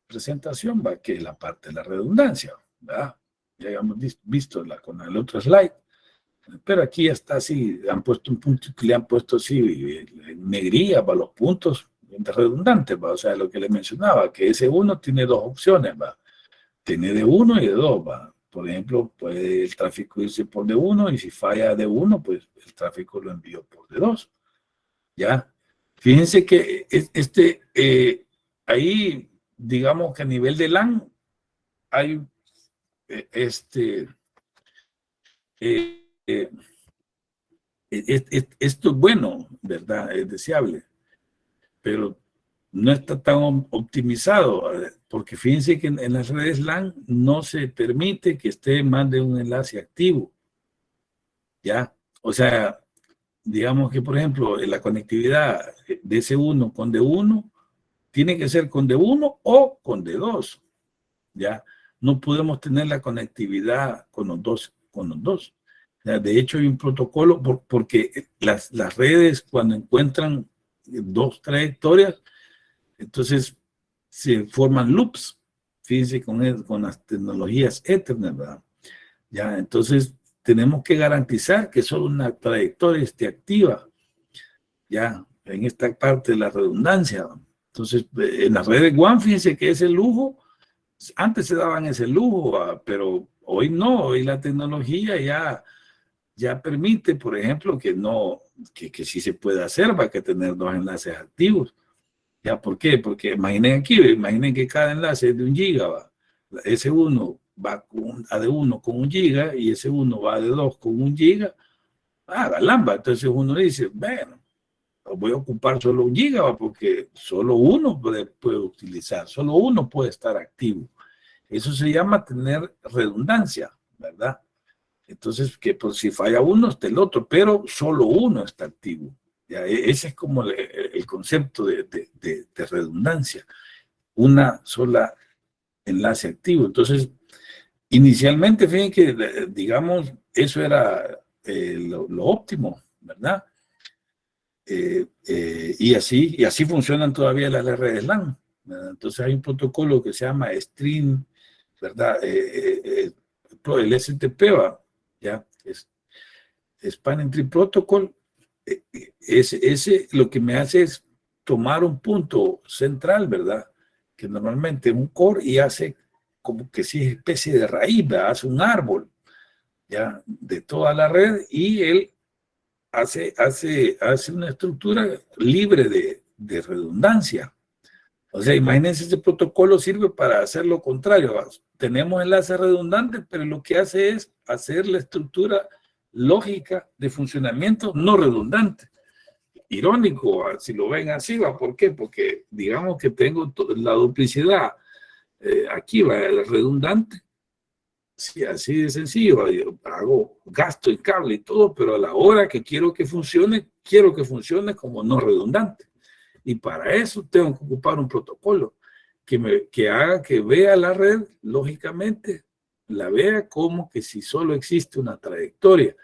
presentación, ¿va? Que es la parte de la redundancia, ¿verdad? Ya habíamos visto con el otro slide, pero aquí ya está así, han puesto un punto que le han puesto así en negrilla para los puntos redundantes, ¿va? O sea, lo que le mencionaba, que ese uno tiene dos opciones, ¿va? Tiene de uno y de dos, ¿va? Por ejemplo, puede el tráfico irse por de uno y si falla de uno, pues el tráfico lo envió por de dos, ¿ya? Fíjense que ahí, digamos que a nivel de LAN hay eh, eh, esto es bueno, ¿verdad? Es deseable, pero no está tan optimizado, porque fíjense que en las redes LAN no se permite que esté más de un enlace activo, ¿ya? O sea, digamos que, por ejemplo, en la conectividad de S1 con D1 tiene que ser con D1 o con D2, ¿ya? No podemos tener la conectividad con los dos, con los dos. Ya, de hecho, hay un protocolo porque las redes cuando encuentran dos trayectorias, entonces se forman loops, fíjense con las tecnologías Ethernet, ¿verdad? Ya, entonces tenemos que garantizar que solo una trayectoria esté activa, ya, en esta parte de la redundancia. Entonces, en las redes WAN, fíjense que ese lujo, antes se daban ese lujo, pero hoy no, hoy la tecnología ya permite, por ejemplo, que sí se puede hacer, va a que tener dos enlaces activos. ¿Ya por qué? Porque imaginen que cada enlace es de 1 giga, va. Ese uno va a de uno con 1 giga y ese uno va de dos con 1 giga. Galamba. Entonces uno dice, bueno, voy a ocupar solo 1 giga, va, porque solo uno puede utilizar, solo uno puede estar activo. Eso se llama tener redundancia, ¿verdad? Entonces, que por si falla uno, está el otro, pero solo uno está activo. ¿Ya? Ese es como el concepto de redundancia. Una sola enlace activo. Entonces, inicialmente, fíjense que, digamos, eso era lo óptimo, ¿verdad? Y así funcionan todavía las redes LAN, ¿verdad? Entonces, hay un protocolo que se llama Stream, ¿verdad? El STP, ¿va? ¿Ya? Spanning Tree Protocol, ese lo que me hace es tomar un punto central, ¿verdad? Que normalmente es un core y hace como que si es especie de raíz, ¿verdad? Hace un árbol, ¿ya? De toda la red y él hace una estructura libre de redundancia. O sea, imagínense, ese protocolo sirve para hacer lo contrario. Tenemos enlaces redundantes, pero lo que hace es hacer la estructura lógica de funcionamiento no redundante. Irónico, si lo ven así, ¿va? ¿Por qué? Porque digamos que tengo la duplicidad. Aquí va el redundante. Sí, así de sencillo. Yo hago gasto en cable y todo, pero a la hora que quiero que funcione como no redundante. Y para eso tengo que ocupar un protocolo que haga que vea la red, lógicamente, la vea como que si solo existe una trayectoria.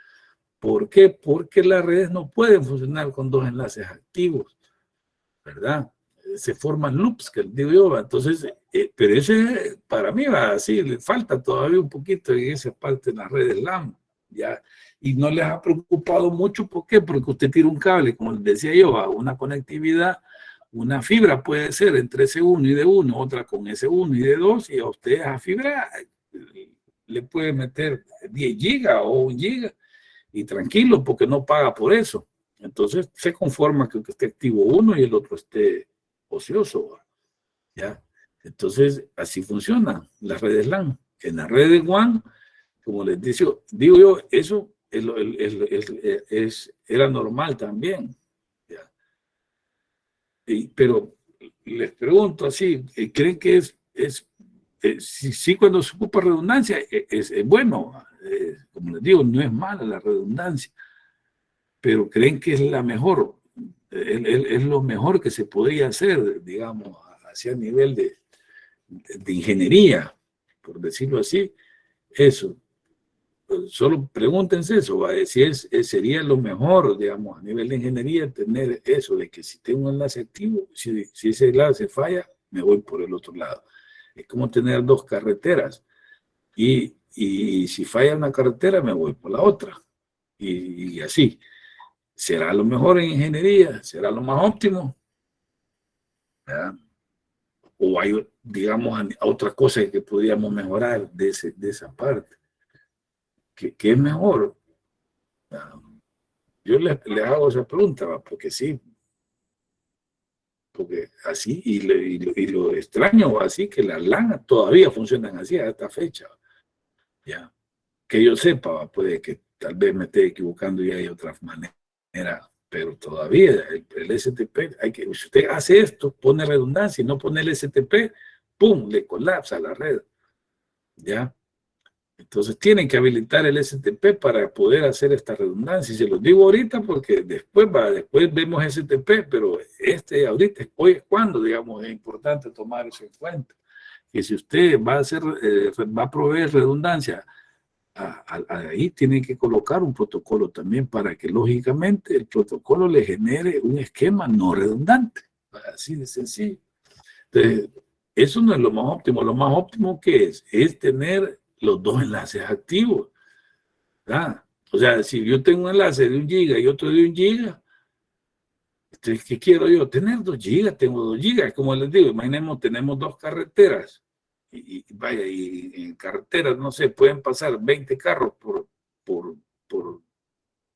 ¿Por qué? Porque las redes no pueden funcionar con dos enlaces activos, ¿verdad? Se forman loops, que digo yo, entonces, pero ese para mí va así, le falta todavía un poquito en esa parte de las redes LAN, ¿ya? Y no les ha preocupado mucho, ¿por qué? Porque usted tira un cable, como les decía yo, a una conectividad, una fibra puede ser entre S1 y D1, otra con S1 y D2, y a usted a fibra le puede meter 10 gigas o 1 giga, y tranquilo, porque no paga por eso. Entonces se conforma que esté activo uno y el otro esté ocioso, ¿ya? Entonces así funcionan las redes LAN. En la red de WAN, como les digo yo, eso era normal también. ¿Ya? Pero les pregunto así, ¿creen que sí, cuando se ocupa redundancia es bueno? Como les digo, no es mala la redundancia, pero creen que es la mejor, es lo mejor que se podría hacer, digamos, hacia nivel de ingeniería, por decirlo así, eso. Solo pregúntense eso, ¿va? Si sería lo mejor, digamos, a nivel de ingeniería, tener eso, de que si tengo un enlace activo, si ese enlace falla, me voy por el otro lado. Es como tener dos carreteras, y si falla una carretera, me voy por la otra, y así. ¿Será lo mejor en ingeniería? ¿Será lo más óptimo? ¿Verdad? O hay, digamos, otras cosas que podríamos mejorar de esa parte. ¿Qué es mejor? Yo le hago esa pregunta, ¿va? Porque sí, porque así, y lo extraño, así que las LAN todavía funcionan así a esta fecha, ya. Que yo sepa, ¿va? Puede que tal vez me esté equivocando y hay otra manera, pero todavía el STP, si usted hace esto, pone redundancia y no pone el STP, ¡pum!, le colapsa la red, ¿ya? Entonces tienen que habilitar el STP para poder hacer esta redundancia. Y se los digo ahorita porque después vemos STP, pero ahorita, hoy es cuando, digamos, es importante tomar eso en cuenta. Que si usted va a proveer redundancia, ahí tiene que colocar un protocolo también para que lógicamente el protocolo le genere un esquema no redundante. Así de sencillo. Entonces, eso no es lo más óptimo. Lo más óptimo que es tener los dos enlaces activos, ¿verdad? O sea, si yo tengo un enlace de 1 giga y otro de 1 giga, entonces, ¿qué quiero yo? Tener 2 gigas, tengo 2 gigas. Como les digo, imaginemos, tenemos dos carreteras. Vaya, y en carreteras, no sé, pueden pasar 20 carros por, por,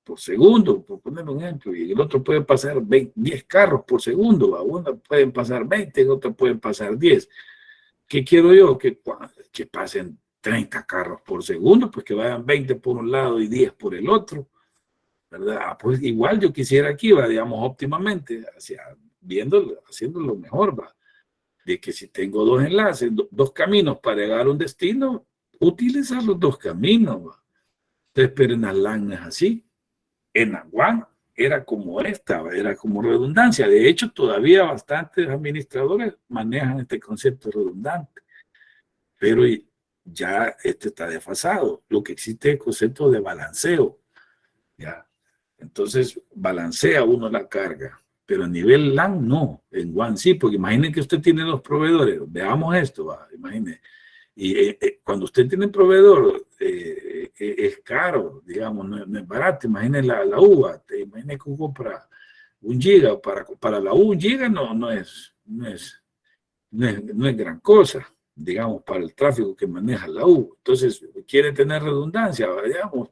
por segundo, por poner un ejemplo, y el otro puede pasar 10 carros por segundo. A uno pueden pasar 20, en otro pueden pasar 10. ¿Qué quiero yo? Que pasen 30 carros por segundo, pues que vayan 20 por un lado y 10 por el otro, ¿verdad? Pues igual yo quisiera aquí, va, digamos, óptimamente, haciendo lo mejor, va, de que si tengo dos enlaces, dos caminos para llegar a un destino, utilizar los dos caminos, va. Entonces, pero en la LAN es así. En la WAN era como era como redundancia. De hecho, todavía bastantes administradores manejan este concepto redundante, pero ya está desfasado. Lo que existe es el concepto de balanceo, ¿ya? Entonces, balancea uno la carga, pero a nivel LAN no, en WAN sí, porque imaginen que usted tiene dos proveedores, veamos esto, ¿va? Imagine. Y cuando usted tiene un proveedor, es caro, digamos, no es barato. Imagine la uva, imagine que compra 1 giga, para la U 1 giga no es gran cosa, digamos, para el tráfico que maneja la U. Entonces, quiere tener redundancia, digamos,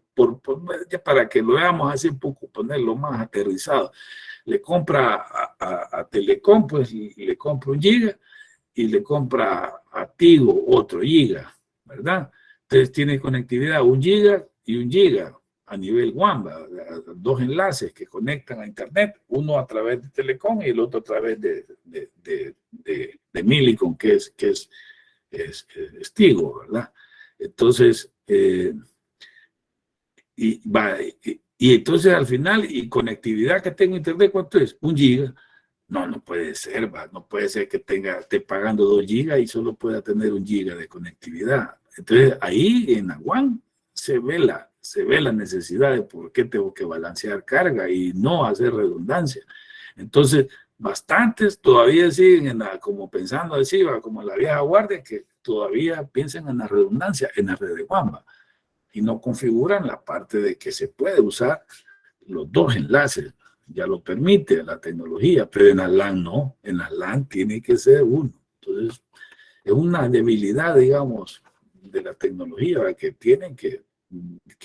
para que lo veamos así un poco, ponerlo más aterrizado. Le compra a Telecom, pues le compra 1 giga y le compra a Tigo otro giga, ¿verdad? Entonces tiene conectividad 1 giga y 1 giga a nivel WAN, dos enlaces que conectan a Internet, uno a través de Telecom y el otro a través de Millicom, que es Tigo, ¿verdad? Entonces, y entonces al final, y conectividad que tengo Internet, ¿cuánto es? 1 giga. No puede ser, va. No puede ser que esté pagando 2 gigas y solo pueda tener 1 giga de conectividad. Entonces, ahí en la WAN se ve la necesidad de por qué tengo que balancear carga y no hacer redundancia. Entonces, bastantes todavía siguen como pensando así, va, como la vieja guardia, que todavía piensan en la redundancia en la red de WAN, va, y no configuran la parte de que se puede usar los dos enlaces. Ya lo permite la tecnología, pero en la LAN no, en la LAN tiene que ser uno. Entonces, es una debilidad, digamos, de la tecnología que tienen que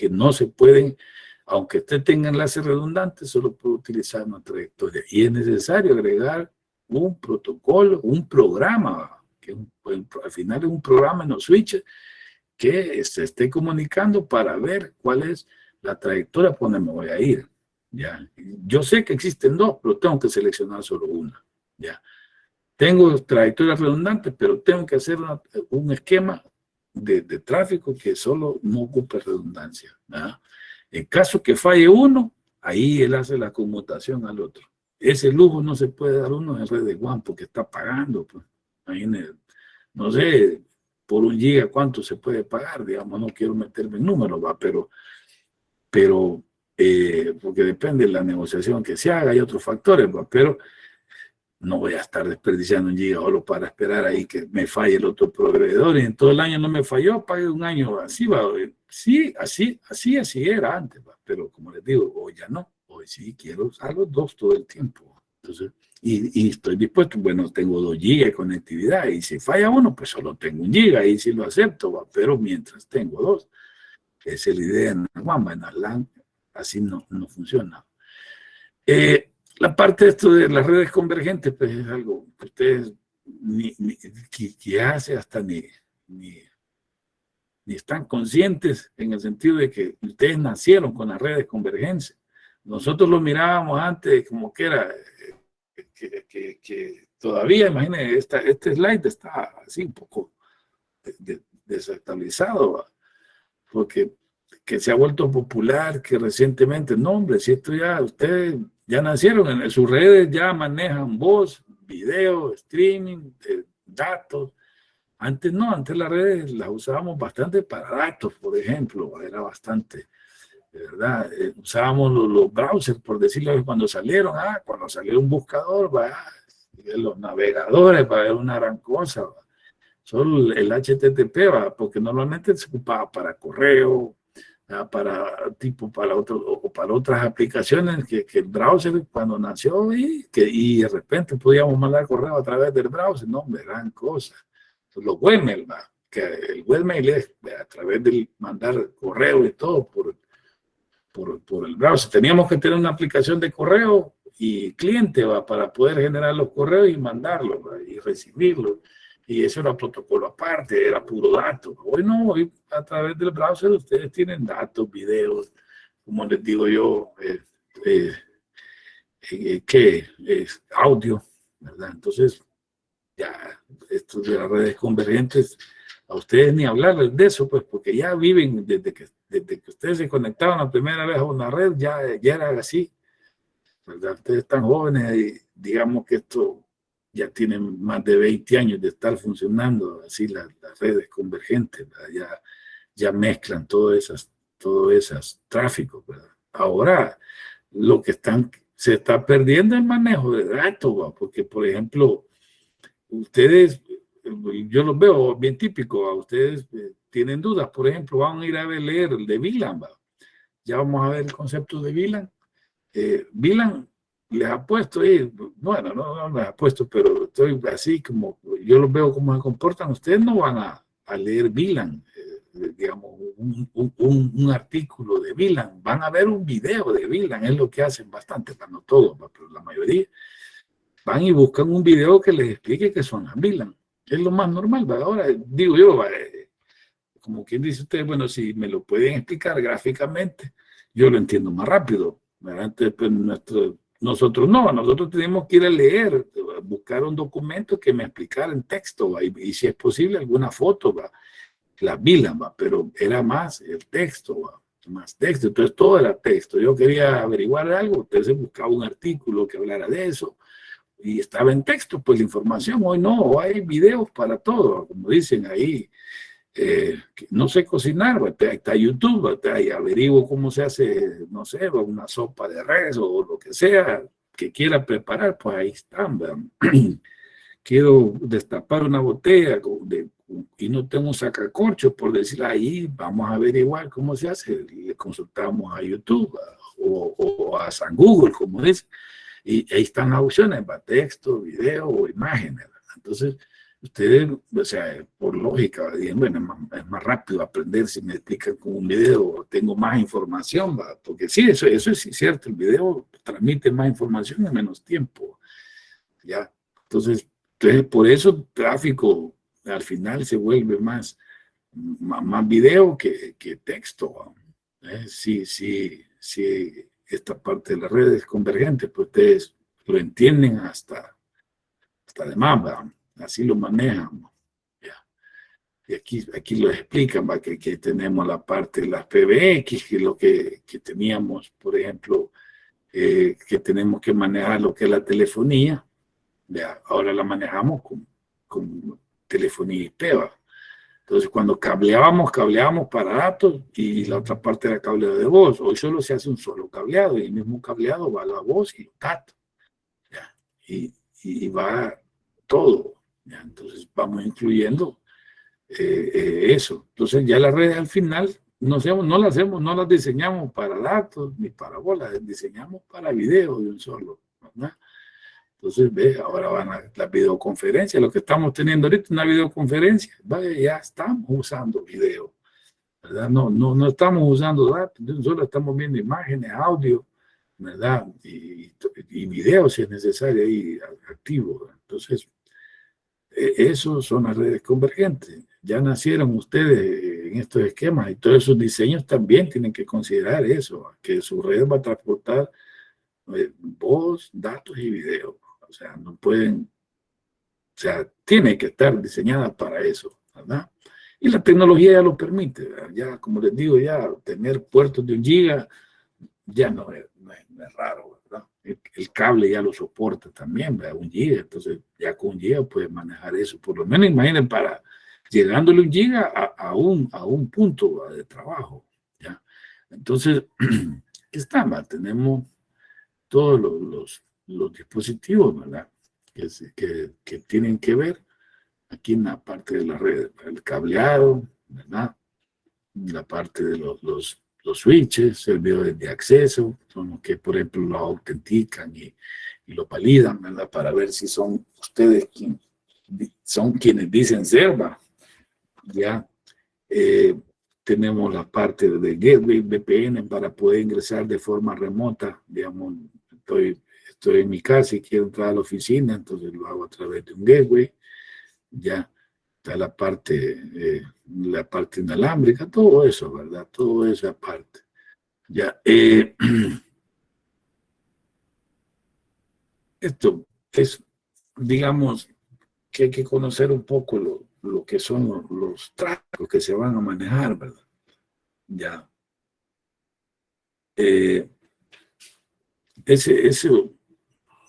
no se pueden, aunque usted tenga enlaces redundantes, solo puede utilizar una trayectoria. Y es necesario agregar un protocolo, un programa, que al final es un programa en los switches que se esté comunicando para ver cuál es la trayectoria por donde me voy a ir. ¿Ya? Yo sé que existen dos, pero tengo que seleccionar solo una. ¿Ya? Tengo trayectorias redundantes, pero tengo que hacer un esquema de tráfico que solo no ocupe redundancia. ¿Ya? En caso que falle uno, ahí él hace la conmutación al otro. Ese lujo no se puede dar uno en red de WAN porque está pagando. Pues. No sé, por 1 giga cuánto se puede pagar, digamos, no quiero meterme en números, ¿va? Pero porque depende de la negociación que se haga y otros factores, ¿va? Pero no voy a estar desperdiciando 1 giga solo para esperar ahí que me falle el otro proveedor y en todo el año no me falló, pague un año así, ¿va? Sí, así era antes, ¿va? Pero como les digo, hoy ya no, hoy sí quiero usar los dos todo el tiempo. Entonces, y estoy dispuesto, bueno, tengo 2 gigas de conectividad y si falla uno, pues solo tengo 1 giga y sí lo acepto, ¿va? Pero mientras tengo dos, esa es la idea en la WAN, en la LAN, así no funciona. La parte de esto de las redes convergentes, pues es algo que ustedes que hace hasta ni están conscientes en el sentido de que ustedes nacieron con las redes convergentes. Nosotros lo mirábamos antes como que era que todavía, imagínense, este slide está así un poco desactualizado, porque que se ha vuelto popular, que recientemente, no hombre, si esto ya, ustedes ya nacieron, en sus redes ya manejan voz, video, streaming, datos. Antes no, antes las redes las usábamos bastante para datos, por ejemplo, era bastante, de verdad. Usábamos los browsers, por decirlo, cuando salieron, cuando salió un buscador, los navegadores, para ver una gran cosa, solo el HTTP, porque normalmente se ocupaba para correo, para otras aplicaciones que el browser cuando nació y de repente podíamos mandar correo a través del browser, no, gran cosa. Los webmail, que el webmail es a través de mandar correo y todo por el browser. Teníamos que tener una aplicación de correo y cliente para poder generar los correos y mandarlos y recibirlos. Y eso era protocolo aparte, era puro dato. Hoy no, hoy a través del browser ustedes tienen datos, videos, como les digo yo, que es audio, ¿verdad? Entonces, ya, esto de las redes convergentes, a ustedes ni hablarles de eso, pues, porque ya viven desde que ustedes se conectaron la primera vez a una red, ya era así, ¿verdad? Ustedes están jóvenes y digamos que esto ya tienen más de 20 años de estar funcionando así las redes convergentes, ya mezclan todos esos tráficos, ¿verdad? Ahora, lo que se está perdiendo es el manejo de datos, ¿verdad? Porque, por ejemplo, ustedes, yo los veo bien típico, ustedes tienen dudas, por ejemplo, van a ir a leer el de VLAN, ¿verdad? Ya vamos a ver el concepto de VLAN. VLAN les ha puesto ahí, bueno, no les ha puesto, pero estoy así como, yo los veo cómo se comportan, ustedes no van a leer VLAN, digamos, un artículo de VLAN, van a ver un video de VLAN, es lo que hacen bastante, no todos, pero la mayoría, van y buscan un video que les explique qué son las VLAN, es lo más normal, ¿verdad? Ahora digo yo, como quien dice usted, bueno, si me lo pueden explicar gráficamente, yo lo entiendo más rápido. Antes, pues, nosotros tenemos que ir a leer, buscar un documento que me explicara en texto, y si es posible alguna foto, la VLAN, pero era más el texto, más texto, entonces todo era texto. Yo quería averiguar algo, entonces buscaba un artículo que hablara de eso, y estaba en texto, pues la información. Hoy no, hay videos para todo, como dicen ahí. No sé cocinar, está YouTube, y averiguo cómo se hace, no sé, una sopa de res o lo que sea que quiera preparar, pues ahí están. Quiero destapar una botella y no tengo un sacacorchos, por decir ahí, vamos a averiguar cómo se hace. Le consultamos a YouTube o a San Google, como dice, y ahí están las opciones, texto, video o imágenes. Entonces, ustedes, o sea, por lógica, bueno, es más rápido aprender si me explican con un video, tengo más información, porque sí, eso es cierto, el video transmite más información en menos tiempo, ¿ya? Entonces, por eso el tráfico al final se vuelve más más video que texto. Sí, esta parte de las redes convergentes, pues ustedes lo entienden hasta de más, ¿verdad? Así lo manejan. ¿Ya? Y aquí lo explican, ¿va? Que tenemos la parte de las PBX, que es lo que teníamos, por ejemplo, que tenemos que manejar lo que es la telefonía. ¿Ya? Ahora la manejamos con telefonía IP, ¿va? Entonces, cuando cableábamos para datos y la otra parte era cableado de voz. Hoy solo se hace un solo cableado y el mismo cableado va a la voz y los datos. ¿Ya? Y va todo. ¿Ya? Entonces, vamos incluyendo eso. Entonces, ya las redes al final no las diseñamos para datos ni para bolas, las diseñamos para video de un solo. ¿Verdad? Entonces, ve, ahora van a la videoconferencia. Lo que estamos teniendo ahorita es una videoconferencia. Vaya, ya estamos usando video, ¿verdad? No estamos usando datos, solo estamos viendo imágenes, audio, ¿verdad? Y video si es necesario ahí activo. Entonces, eso son las redes convergentes. Ya nacieron ustedes en estos esquemas y todos esos diseños también tienen que considerar eso, que su red va a transportar voz, datos y video. O sea, no pueden, o sea, tiene que estar diseñada para eso, ¿verdad? Y la tecnología ya lo permite, ¿verdad? Ya, como les digo, ya tener puertos de 1 giga ya no es raro, ¿verdad? El cable ya lo soporta también, ¿verdad? 1 giga, entonces ya con 1 giga puedes manejar eso. Por lo menos imaginen para llegándole 1 giga a un punto, ¿verdad?, de trabajo, ¿ya? Entonces, está mal, tenemos todos los dispositivos, ¿verdad? Que tienen que ver aquí en la parte de la red, el cableado, ¿verdad? La parte de los switches, servidores de acceso, son los que, por ejemplo, lo autentican y lo validan, ¿verdad? Para ver si son ustedes quienes dicen ser, ¿va? Ya. Tenemos la parte de Gateway VPN para poder ingresar de forma remota, digamos, estoy en mi casa y quiero entrar a la oficina, entonces lo hago a través de un gateway. Ya está la parte inalámbrica, todo eso, ¿verdad? Toda esa parte. Ya, esto es, digamos, que hay que conocer un poco lo que son los tráficos que se van a manejar, ¿verdad? Ya.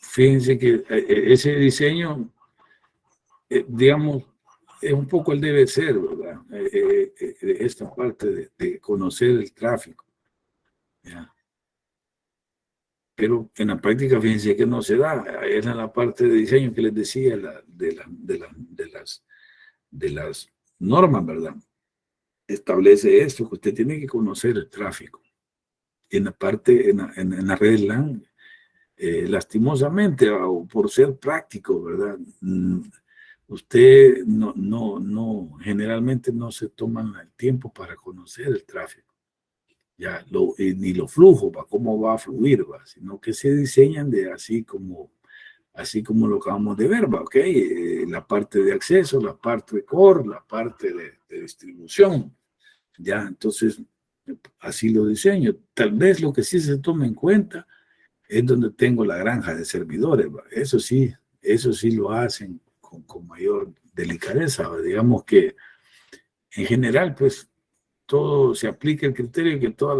Fíjense que ese diseño, digamos, es un poco el debe ser, ¿verdad? Esta parte de conocer el tráfico. ¿Ya? Pero en la práctica, fíjense que no se da. Es en la parte de diseño que les decía, de las normas, ¿verdad? Establece esto, que usted tiene que conocer el tráfico. Y en la parte, en la red LAN, lastimosamente, o por ser práctico, ¿verdad? Usted generalmente no se toman el tiempo para conocer el tráfico, ya, ni los flujos, cómo va a fluir, sino que se diseñan de así como lo acabamos de ver, ¿ok? La parte de acceso, la parte de core, la parte de distribución, ya, entonces, así lo diseño. Tal vez lo que sí se toma en cuenta es donde tengo la granja de servidores, ¿va? Eso sí lo hacen con mayor delicadeza, ¿va? Digamos que en general, pues, todo se aplica el criterio que todos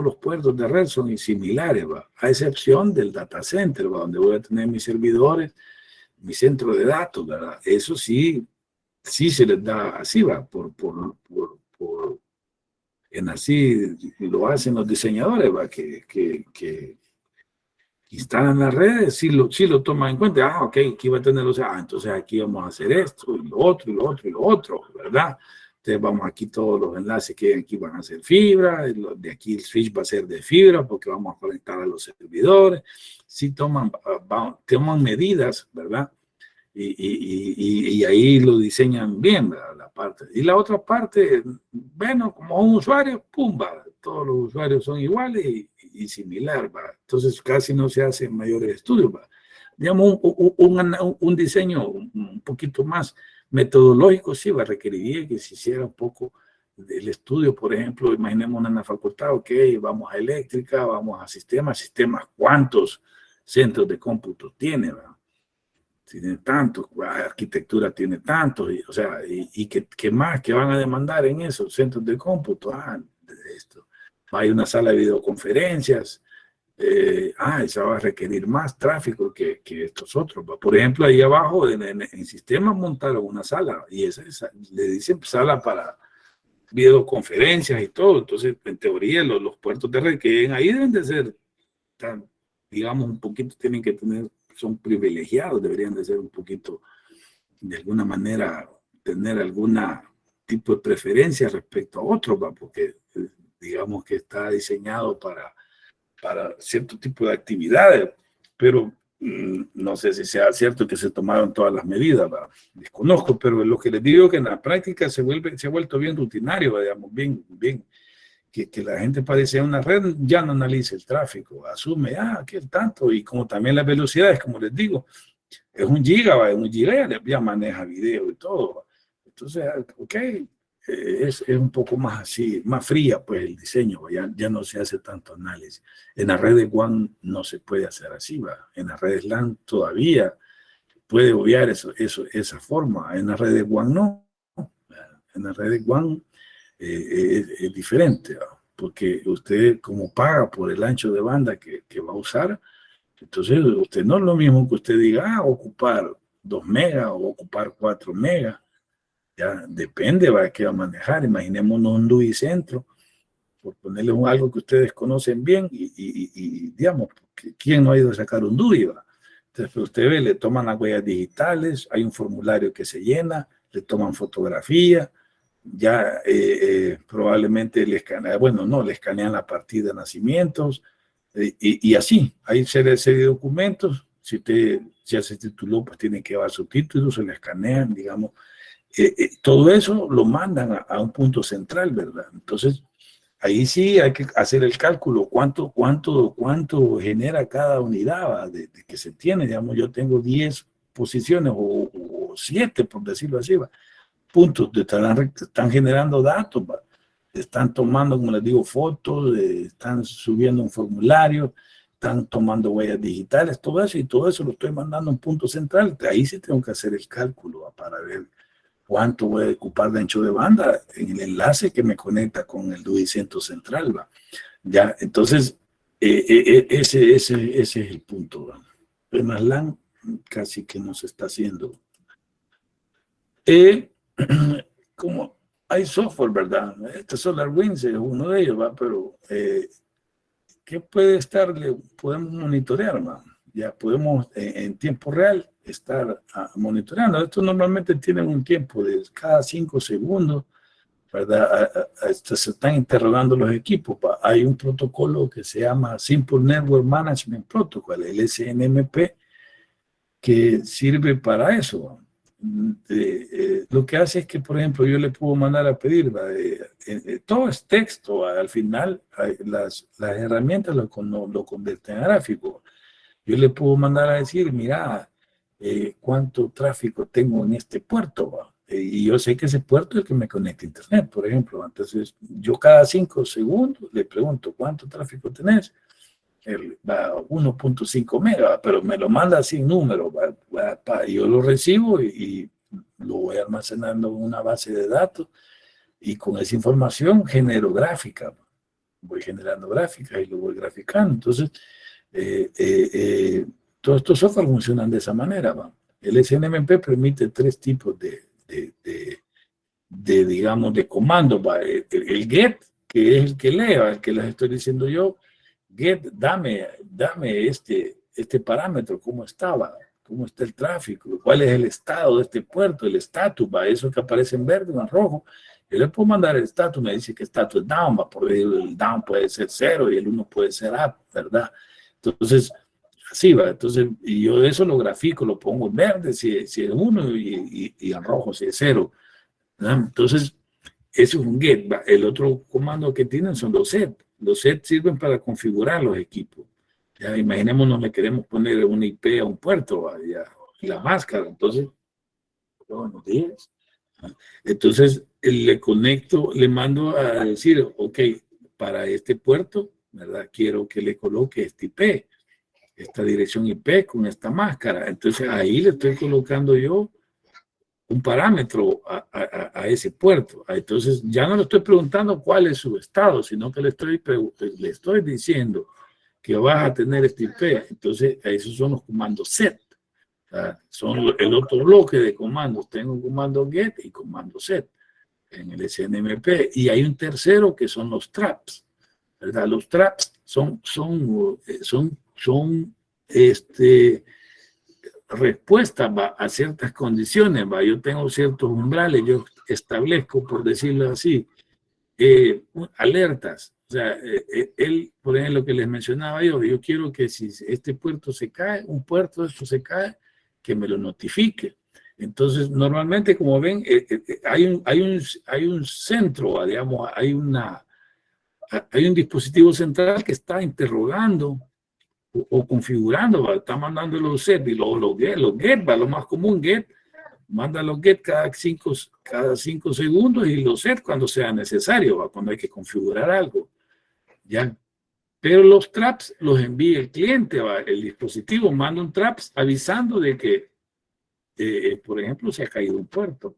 los puertos de red son similares, ¿va? A excepción del data center, ¿va? Donde voy a tener mis servidores, mi centro de datos, ¿verdad? Eso sí se les da así, ¿va? En así lo hacen los diseñadores, ¿va? Que instalan las redes, sí lo toman en cuenta. Ok, aquí va a tener, entonces aquí vamos a hacer esto, y lo otro, y lo otro, y lo otro, ¿verdad? Entonces vamos aquí todos los enlaces que aquí van a ser fibra, de aquí el switch va a ser de fibra porque vamos a conectar a los servidores. Sí toman medidas, ¿verdad? Y ahí lo diseñan bien, ¿verdad? La parte. Y la otra parte, bueno, como un usuario, pumba, todos los usuarios son iguales y similar, ¿va? Entonces casi no se hacen mayores estudios, ¿va? Digamos, un diseño un poquito más metodológico sí va a requerir que se hiciera un poco del estudio, por ejemplo, imaginemos en la facultad, ok, vamos a eléctrica, vamos a sistemas, ¿cuántos centros de cómputo tiene? ¿Verdad? Tiene tantos, arquitectura tiene tantos, o sea, y ¿qué más que van a demandar en esos centros de cómputo? Esto. Hay una sala de videoconferencias, esa va a requerir más tráfico que estos otros. Por ejemplo, ahí abajo en sistemas montaron una sala, y esa le dicen sala para videoconferencias y todo. Entonces, en teoría, los puertos de red que lleguen ahí deben de ser, digamos, un poquito, tienen que tener, son privilegiados, deberían de ser un poquito, de alguna manera, tener alguna tipo de preferencia respecto a otros, porque digamos que está diseñado para cierto tipo de actividades, pero no sé si sea cierto que se tomaron todas las medidas, ¿va? Desconozco, pero lo que les digo es que en la práctica se ha vuelto bien rutinario, digamos, bien, que la gente parece una red, ya no analiza el tráfico, asume, que es tanto, y como también las velocidades, como les digo, es un giga, es un giga, ya maneja video y todo. Entonces, ok, es un poco más así, más fría, pues el diseño, ya no se hace tanto análisis. En las redes WAN no se puede hacer así, ¿va? En las redes LAN todavía puede obviar esa forma, en las redes WAN no. En las redes WAN es diferente, ¿va? Porque usted como paga por el ancho de banda que va a usar, entonces usted no es lo mismo que usted diga, ocupar 2 megas o ocupar 4 megas. Ya depende, va, qué va a manejar. Imaginémonos un DUI centro, por ponerle algo que ustedes conocen bien, y digamos, ¿quién no ha ido a sacar un DUI? Va? Entonces, usted ve, le toman las huellas digitales, hay un formulario que se llena, le toman fotografía, ya probablemente le escanean, bueno, no, le escanean la partida de nacimientos, y así, hay serie de documentos. Si usted ya se tituló, pues tiene que llevar su título, se le escanean, digamos. Todo eso lo mandan a un punto central, ¿verdad? Entonces, ahí sí hay que hacer el cálculo, cuánto genera cada unidad de que se tiene. Digamos, yo tengo 10 posiciones o 7, por decirlo así, ¿va? Puntos, están generando datos, ¿va? Están tomando, como les digo, fotos, están subiendo un formulario, están tomando huellas digitales, todo eso, y todo eso lo estoy mandando a un punto central. Ahí sí tengo que hacer el cálculo, ¿va? Para ver cuánto voy a ocupar de ancho de banda en el enlace que me conecta con el DUI centro central, ¿va? Ya, entonces, ese es el punto, ¿va? Además, LAN casi que no se está haciendo. Como hay software, ¿verdad? Este SolarWinds es uno de ellos, ¿va? Pero, ¿qué puede estarle? Podemos monitorear, ¿va? Ya podemos en tiempo real estar monitoreando. Esto normalmente tienen un tiempo de cada 5 segundos, ¿verdad? Se están interrogando los equipos. Hay un protocolo que se llama Simple Network Management Protocol, el SNMP, que sirve para eso. Lo que hace es que, por ejemplo, yo le puedo mandar a pedir, todo es texto, al final las herramientas lo convierten a gráfico. Yo le puedo mandar a decir, mira, cuánto tráfico tengo en este puerto, ¿va? Y yo sé que ese puerto es el que me conecta a internet, por ejemplo. Entonces, yo cada 5 segundos le pregunto, ¿cuánto tráfico tenés? 1.5 mega, pero me lo manda sin número, yo lo recibo y lo voy almacenando en una base de datos, y con esa información genero gráfica, voy generando gráficas y lo voy graficando. Entonces, todos estos software funcionan de esa manera, ¿va? El SNMP permite 3 tipos digamos, de comandos, ¿va? El get, que es el que lee, el que les estoy diciendo yo, get, dame este parámetro, cómo estaba, cómo está el tráfico, cuál es el estado de este puerto, el estatus, ¿va? Eso que aparece en verde o en rojo. Yo le puedo mandar el estatus, me dice que estatus es down, ¿va? Porque el down puede ser 0 y el 1 puede ser up, ¿verdad? Entonces, así va. Entonces, y yo eso lo grafico, lo pongo en verde si es 1 y en rojo si es 0, ¿verdad? Entonces, eso es un get, ¿va? El otro comando que tienen son los set. Los set sirven para configurar los equipos. Ya imaginémonos, le queremos poner una IP a un puerto, ¿va? Ya, la máscara. Entonces, buenos días. Entonces, le conecto, le mando a decir, ok, para este puerto, ¿verdad? Quiero que le coloque este IP, esta dirección IP con esta máscara. Entonces, ahí le estoy colocando yo un parámetro a ese puerto. Entonces, ya no le estoy preguntando cuál es su estado, sino que le estoy diciendo que vas a tener este IP. Entonces, esos son los comandos set. Son el otro bloque de comandos. Tengo un comando get y comando set en el SNMP. Y hay un tercero que son los traps, ¿verdad? Los traps son respuesta a ciertas condiciones. Yo tengo ciertos umbrales, yo establezco, por decirlo así, alertas. O sea, él, por ejemplo, lo que les mencionaba yo quiero que si este puerto se cae, un puerto de esto se cae, que me lo notifique. Entonces, normalmente, como ven, hay un centro, digamos, hay un dispositivo central que está interrogando o configurando, está mandando los set y los get, lo más común, get, manda los get cada cinco segundos y los set cuando sea necesario, cuando hay que configurar algo, ¿ya? Pero los traps los envía el cliente, el dispositivo manda un traps avisando de que, por ejemplo, se ha caído un puerto,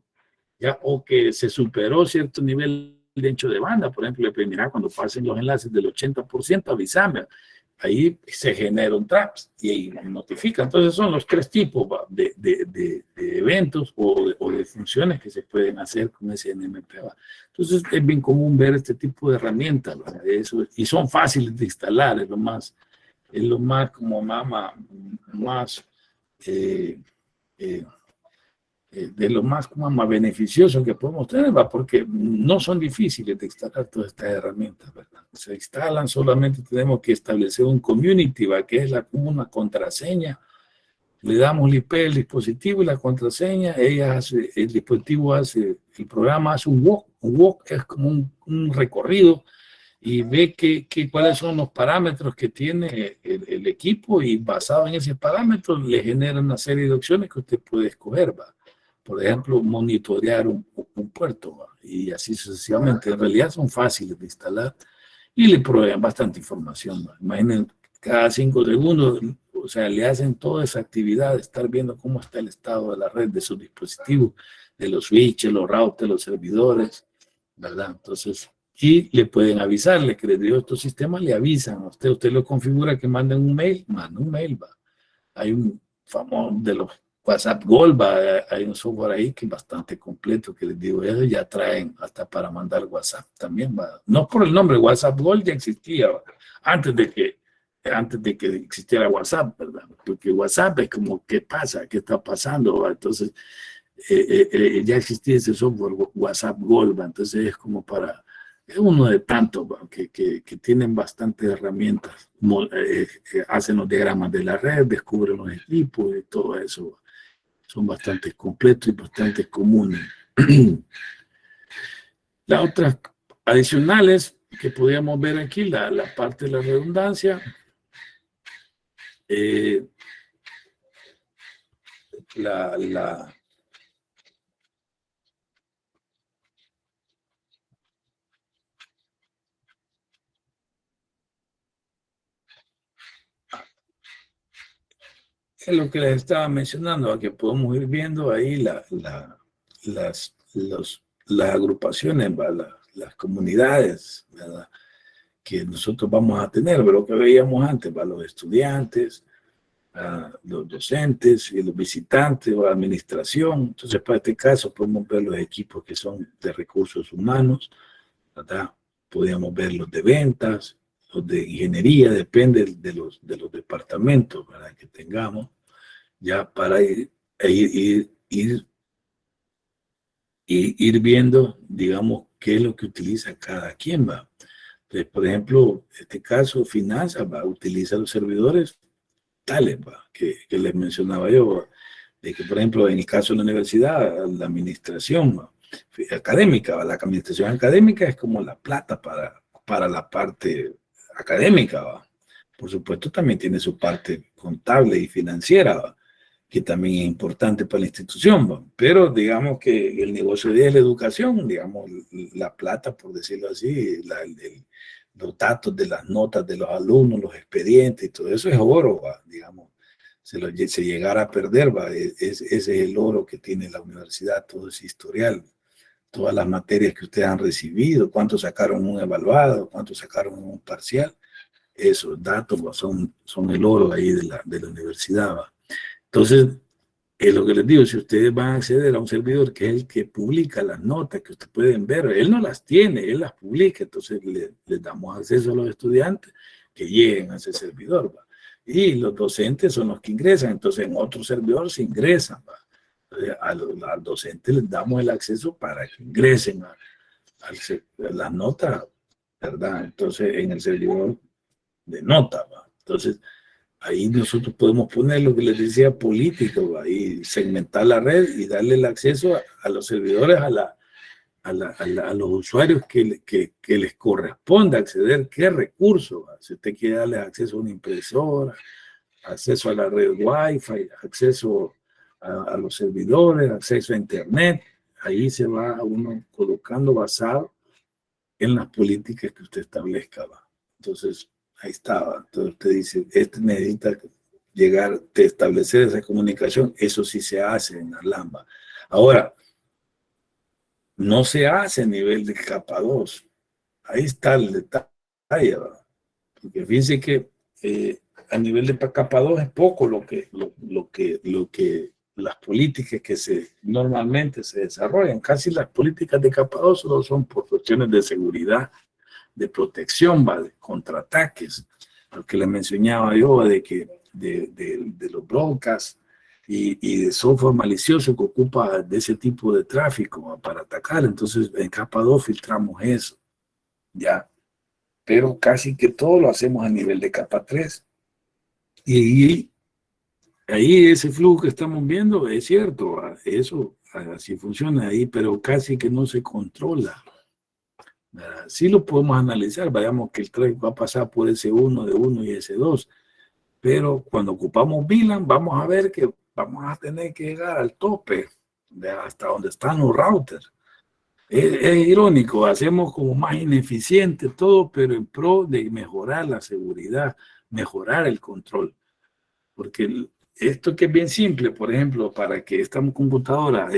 ¿ya? O que se superó cierto nivel de ancho de banda, por ejemplo, le puede mirar cuando pasen los enlaces del 80%, avísame. Ahí se generan traps y ahí notifica. Entonces son los tres tipos de eventos o de funciones que se pueden hacer con ese NMP. Entonces es bien común ver este tipo de herramientas, eso, y son fáciles de instalar, es lo más como más de lo más como más beneficioso que podemos tener, porque no son difíciles de instalar todas estas herramientas, ¿verdad? Se instalan, solamente tenemos que establecer un community, que es como una contraseña. Le damos el IP al dispositivo y la contraseña, el dispositivo hace, el programa hace un walk. Un walk es como un recorrido y ve cuáles son los parámetros que tiene el equipo y basado en esos parámetros le genera una serie de opciones que usted puede escoger, ¿va? Por ejemplo, monitorear un puerto, ¿va? Y así sucesivamente. En realidad son fáciles de instalar y le proveen bastante información, ¿va? Imaginen, cada 5 segundos, o sea, le hacen toda esa actividad de estar viendo cómo está el estado de la red, de sus dispositivos, de los switches, los routers, los servidores, ¿verdad? Entonces, y le pueden avisarle que les dio estos sistemas, le avisan a usted lo configura que manden un mail, manda un mail, va. Hay un famoso de los WhatsApp Gold, va, hay un software ahí que es bastante completo, que les digo, eso ya traen hasta para mandar WhatsApp también, va. No por el nombre, WhatsApp Gold ya existía, va, antes de que existiera WhatsApp, ¿verdad? Porque WhatsApp es como, ¿qué pasa? ¿Qué está pasando? ¿Va? Entonces, ya existía ese software WhatsApp Gold, entonces es como es uno de tantos que tienen bastantes herramientas, hacen los diagramas de la red, descubren los equipos y todo eso, son bastante completos y bastante comunes. Las otras adicionales que podríamos ver aquí, la parte de la redundancia, la es lo que les estaba mencionando, que podemos ir viendo ahí las agrupaciones, las comunidades, ¿verdad? Que nosotros vamos a tener, lo que veíamos antes, los estudiantes, los docentes y los visitantes o la administración. Entonces, para este caso, podemos ver los equipos que son de recursos humanos, ¿verdad? Podríamos ver los de ventas, los de ingeniería, depende de los departamentos, ¿verdad? Que tengamos, ya para ir viendo, digamos, qué es lo que utiliza cada quien, ¿va? Entonces, por ejemplo, en este caso, finanzas, utiliza los servidores tales, que les mencionaba yo, de que, por ejemplo, en el caso de la universidad, la administración académica, la administración académica es como la plata para la parte académica, ¿va? Por supuesto, también tiene su parte contable y financiera, ¿va? que también es importante para la institución, ¿va? Pero digamos que el negocio de la educación, digamos, la plata, por decirlo así, los datos de las notas de los alumnos, los expedientes y todo eso es oro, ¿va? Digamos, se llegara a perder, ¿va? Ese es el oro que tiene la universidad, todo ese historial, todas las materias que ustedes han recibido, cuánto sacaron un evaluado, cuánto sacaron un parcial, esos datos, ¿va? Son el oro ahí de la universidad, ¿va? Entonces, es lo que les digo, si ustedes van a acceder a un servidor que es el que publica las notas que ustedes pueden ver, él no las tiene, él las publica, entonces les damos acceso a los estudiantes que lleguen a ese servidor, ¿va? Y los docentes son los que ingresan, entonces en otro servidor se ingresan, ¿va? Al docente les damos el acceso para que ingresen a las notas, ¿verdad? Entonces en el servidor de notas, ¿va? Entonces ahí nosotros podemos poner lo que les decía, político, ahí segmentar la red y darle el acceso a los servidores, a los usuarios que les corresponda acceder, qué recursos. Si usted quiere darles acceso a una impresora, acceso a la red Wi-Fi, acceso a los servidores, acceso a Internet, ahí se va uno colocando basado en las políticas que usted establezca, ¿va? Entonces, ahí estaba. Entonces usted dice, este necesita llegar, de establecer esa comunicación, eso sí se hace en Arlamba. Ahora, no se hace a nivel de capa 2. Ahí está el detalle, ¿verdad? Porque fíjense que a nivel de capa 2 es poco lo que las políticas que normalmente se desarrollan. Casi las políticas de capa 2 solo son por cuestiones de seguridad, de protección, ¿vale? Contraataques, lo que les mencionaba yo de los broadcasts y de software malicioso que ocupa de ese tipo de tráfico, ¿va? Para atacar. Entonces en capa 2 filtramos eso, ya, pero casi que todo lo hacemos a nivel de capa 3 y ahí ese flujo que estamos viendo es cierto, ¿va? Eso así funciona ahí, pero casi que no se controla. Sí lo podemos analizar, vayamos que el tráfico va a pasar por S1, D1 y S2, pero cuando ocupamos VLAN vamos a ver que vamos a tener que llegar al tope, hasta donde están los routers. Es irónico, hacemos como más ineficiente todo, pero en pro de mejorar la seguridad, mejorar el control. Porque esto que es bien simple, por ejemplo, para que esta computadora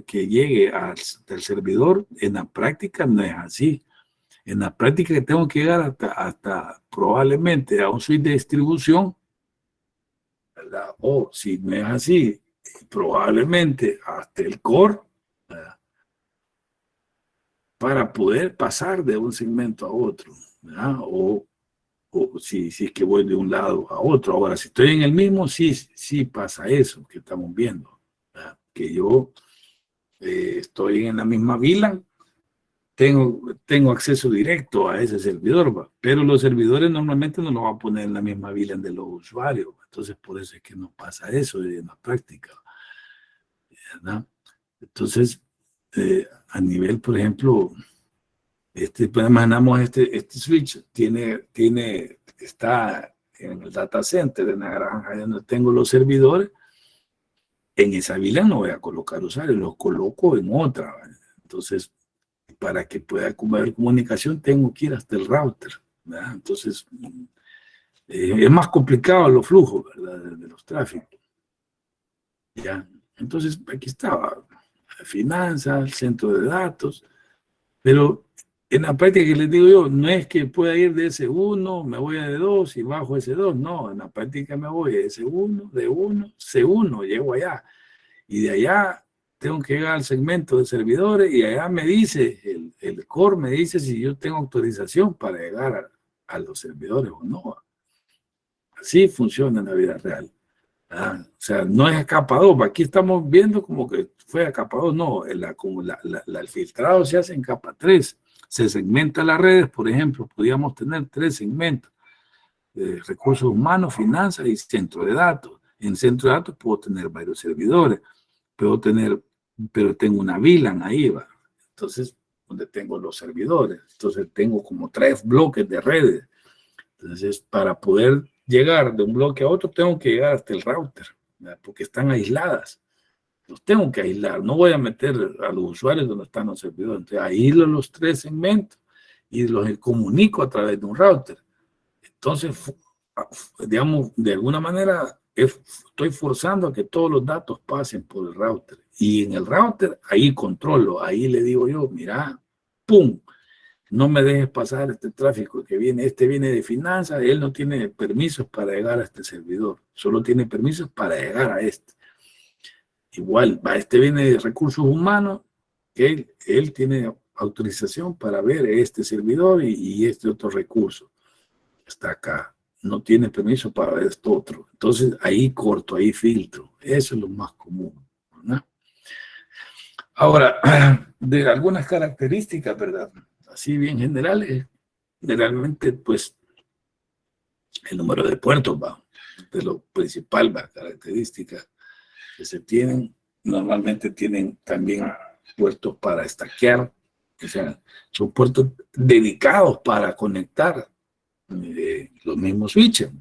que llegue al servidor, en la práctica no es así. En la práctica que tengo que llegar hasta probablemente a un switch de distribución, ¿verdad? O si no es así, probablemente hasta el core, ¿verdad? Para poder pasar de un segmento a otro, ¿verdad? O si es que voy de un lado a otro. Ahora, si estoy en el mismo, sí pasa eso que estamos viendo, ¿verdad? Que yo estoy en la misma VLAN, tengo acceso directo a ese servidor, ¿va? Pero los servidores normalmente no lo van a poner en la misma VLAN de los usuarios, ¿va? Entonces por eso es que no pasa eso en la práctica, ¿verdad? Entonces, a nivel, por ejemplo, pues imaginamos este switch está en el data center, en la granja donde tengo los servidores. En esa VLAN no voy a colocar usuarios, los coloco en otra, ¿va? Entonces, para que pueda haber comunicación, tengo que ir hasta el router, ¿verdad? Entonces, es más complicado los flujos, ¿verdad? De los tráficos. ¿Ya? Entonces, aquí estaba, finanzas, centro de datos, pero en la práctica que les digo yo, no es que pueda ir de S1, me voy a D2 y bajo S2, no, en la práctica me voy a S1, D1, C1, llego allá, y de allá tengo que llegar al segmento de servidores y allá me dice, el core me dice si yo tengo autorización para llegar a los servidores o no. Así funciona en la vida real. O sea, no es a capa 2, aquí estamos viendo como que fue a capa 2, no, el filtrado se hace en capa 3, se segmenta las redes, por ejemplo, podríamos tener 3 segmentos, recursos humanos, finanzas y centro de datos. En centro de datos puedo tener varios servidores, pero tengo una VLAN ahí, ¿va? Entonces, donde tengo los servidores. Entonces, tengo como 3 bloques de redes. Entonces, para poder llegar de un bloque a otro, tengo que llegar hasta el router, ¿verdad? Porque están aisladas. Los tengo que aislar, no voy a meter a los usuarios donde están los servidores. Entonces, aíslo los 3 segmentos y los comunico a través de un router. Entonces, digamos, de alguna manera estoy forzando a que todos los datos pasen por el router. Y en el router, ahí controlo, ahí le digo yo, mira, ¡pum! No me dejes pasar este tráfico que viene. Este viene de finanzas, él no tiene permisos para llegar a este servidor, solo tiene permisos para llegar a este. Igual, este viene de recursos humanos, que él tiene autorización para ver este servidor y este otro recurso. Está acá. No tiene permiso para ver esto otro. Entonces, ahí corto, ahí filtro. Eso es lo más común, ¿verdad? Ahora, de algunas características, ¿verdad? Así bien generales, generalmente, pues, el número de puertos, va, de lo principal, va, características que se tienen, normalmente tienen también puertos para stackear, o sea, son puertos dedicados para conectar los mismos switches.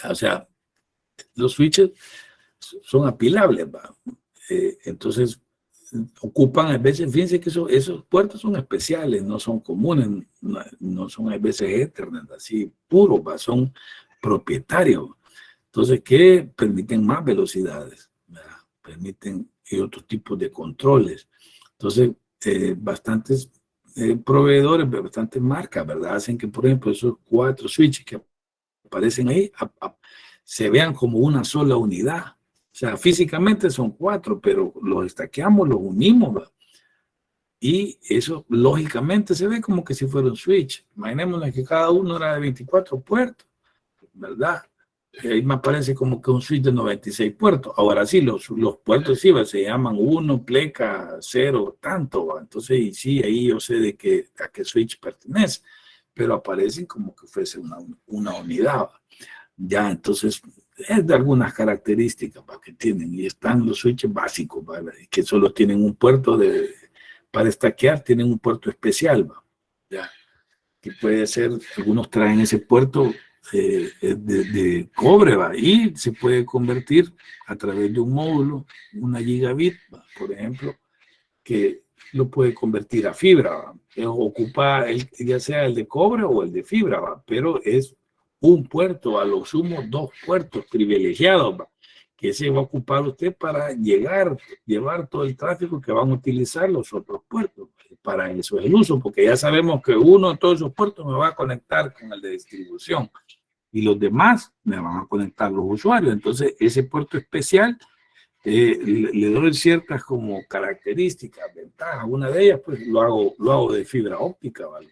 O sea, los switches son apilables, ¿va? Entonces ocupan a veces, fíjense que esos puertos son especiales, no son comunes, no son a veces Ethernet, así puros, ¿va? Son propietarios. Entonces, que permiten más velocidades, ¿verdad? Permiten otros tipos de controles. Entonces, bastantes proveedores, bastantes marcas, ¿verdad? Hacen que, por ejemplo, esos 4 switches que aparecen ahí se vean como una sola unidad. O sea, físicamente son 4, pero los estaqueamos, los unimos, ¿verdad? Y eso lógicamente se ve como que si fuera un switch. Imaginémonos que cada uno era de 24 puertos, ¿verdad? Ahí me parece como que un switch de 96 puertos. Ahora sí, los puertos sí se llaman 1, pleca, 0, tanto, ¿va? Entonces, y sí, ahí yo sé de a qué switch pertenece, pero aparecen como que fuese una unidad, ¿va? Ya, entonces, es de algunas características, ¿va? Que tienen, y están los switches básicos, ¿va? Que solo tienen un puerto para stackear, tienen un puerto especial, ¿va? Ya, que puede ser, algunos traen ese puerto de cobre, ¿va? Y se puede convertir a través de un módulo, una gigabit, ¿va? Por ejemplo, que lo puede convertir a fibra, ¿va? Ocupa ya sea el de cobre o el de fibra, ¿va? Pero es un puerto, a lo sumo 2 puertos privilegiados, ¿va? Que se va a ocupar usted para llevar todo el tráfico que van a utilizar los otros puertos. Para eso es el uso, porque ya sabemos que uno de todos esos puertos me va a conectar con el de distribución y los demás me van a conectar los usuarios. Entonces, ese puerto especial le doy ciertas como características, ventajas. Una de ellas, pues lo hago de fibra óptica, ¿vale?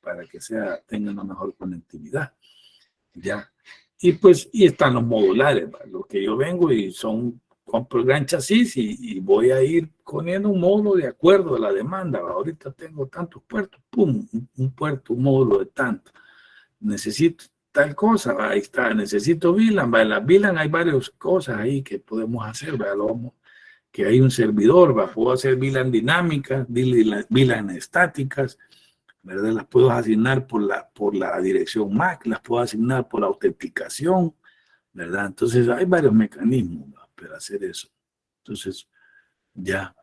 Para que tenga una mejor conectividad. Ya. Y pues, y están los modulares, ¿vale? Los que yo vengo y compro el gran chasis y voy a ir poniendo un módulo de acuerdo a la demanda. ¿Va? Ahorita tengo tantos puertos, pum, un puerto, un módulo de tanto. Necesito tal cosa, ¿va? Ahí está, necesito VLAN, ¿va? En las VLAN hay varias cosas ahí que podemos hacer, ¿va? Que hay un servidor, ¿va? Puedo hacer VLAN dinámicas, VLAN estáticas, ¿verdad? Las puedo asignar por la dirección MAC, las puedo asignar por la autenticación, ¿verdad? Entonces hay varios mecanismos, ¿va? Para hacer eso. Entonces ya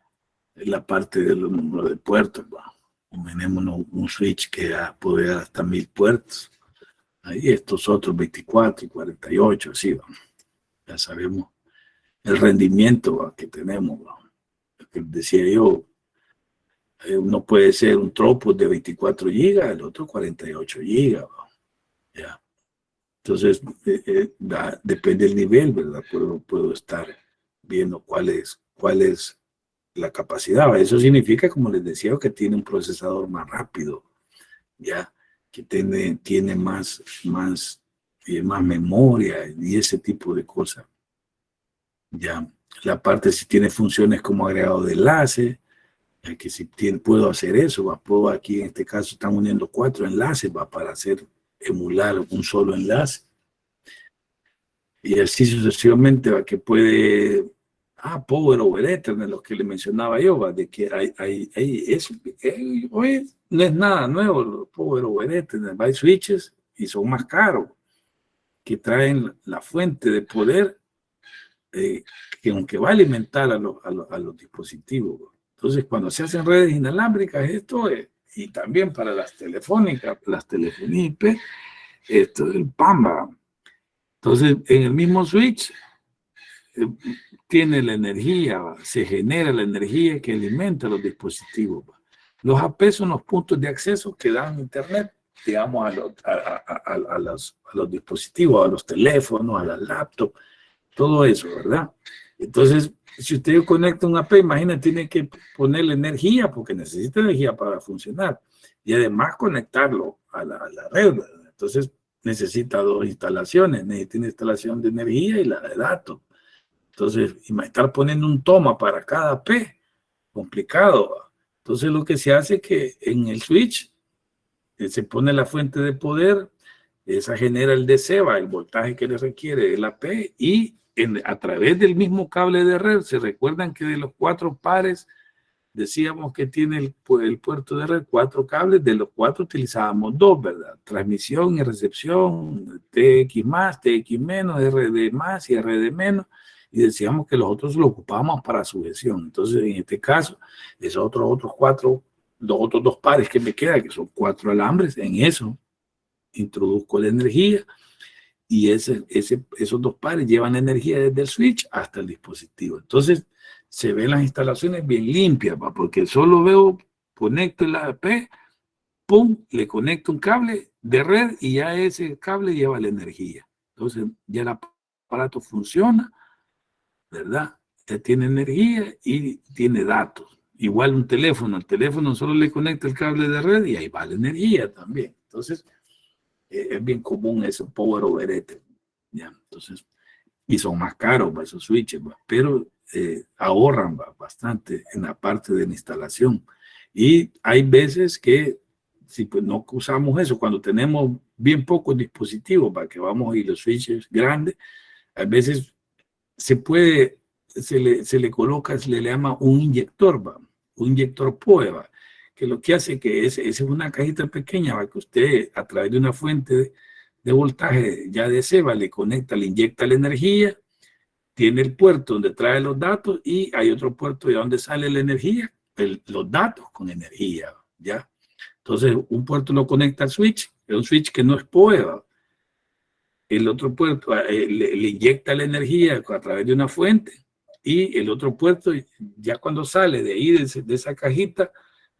es la parte de los números de puertos, ¿va? Imaginémonos un switch que puede dar hasta 1000 puertos. Ahí estos otros 24 y 48, así, ¿va? Ya sabemos el rendimiento, ¿va? Que tenemos, ¿va? Que decía yo, uno puede ser un throughput de 24 gigas, el otro 48 gigas, ¿va? Ya. Entonces, depende del nivel, ¿verdad? Puedo estar viendo cuál es la capacidad, ¿va? Eso significa, como les decía, que tiene un procesador más rápido, ya, que tiene más memoria y ese tipo de cosas. Ya, la parte si tiene funciones como agregado de enlace, que si puedo hacer eso, ¿va? Puedo aquí en este caso están uniendo 4 enlaces, ¿va? Para emular un solo enlace. Y así sucesivamente, ¿va? Que puede, Power over Ethernet, lo que le mencionaba yo, ¿va? De que hoy no es nada nuevo, los Power over Ethernet, hay switches y son más caros, que traen la fuente de poder que aunque va a alimentar a los dispositivos. Entonces, cuando se hacen redes inalámbricas, esto es, y también para las telefónicas, las telefonías IP, esto es el PAMBA. Entonces, en el mismo switch tiene la energía, se genera la energía que alimenta los dispositivos. Los AP son los puntos de acceso que dan internet, digamos, a los dispositivos, a los teléfonos, a las laptops, todo eso, ¿verdad? Entonces, si usted conecta un AP, imagina, tiene que ponerle energía, porque necesita energía para funcionar, y además conectarlo a la red, ¿verdad? Entonces, necesita dos instalaciones, necesita una instalación de energía y la de datos. Entonces, estar poniendo un toma para cada P, complicado. Entonces, lo que se hace es que en el switch se pone la fuente de poder, esa genera el DC, el voltaje que le requiere el AP, y a través del mismo cable de red, se recuerdan que de los 4 pares, decíamos que tiene el puerto de red 4 cables, de los 4 utilizábamos 2, ¿verdad? Transmisión y recepción, TX más, TX menos, RD más y RD menos, y decíamos que los otros lo ocupábamos para sujeción. Entonces, en este caso, esos otros 4, los otros 2 pares que me quedan, que son 4 alambres, en eso introduzco la energía, y esos 2 pares llevan energía desde el switch hasta el dispositivo. Entonces, se ven las instalaciones bien limpias, porque solo veo, conecto el AP, pum, le conecto un cable de red y ya ese cable lleva la energía. Entonces, ya el aparato funciona, ¿verdad? Ya tiene energía y tiene datos. Igual un teléfono, al teléfono solo le conecta el cable de red y ahí va la energía también. Entonces, es bien común eso, power over ether, ¿ya? Entonces, y son más caros esos switches, pero ahorran bastante en la parte de la instalación. Y hay veces que si pues no usamos eso, cuando tenemos bien pocos dispositivos para que vamos y los switches grandes, a veces se le coloca, se le llama un inyector, un inyector POE, que lo que hace que es una cajita pequeña que usted a través de una fuente de voltaje ya de SEBA le conecta, le inyecta la energía, tiene el puerto donde trae los datos y hay otro puerto de donde sale la energía, los datos con energía, ¿ya? Entonces, un puerto lo conecta al switch, es un switch que no es POE, el otro puerto le inyecta la energía a través de una fuente y el otro puerto, ya cuando sale de ahí, de esa cajita,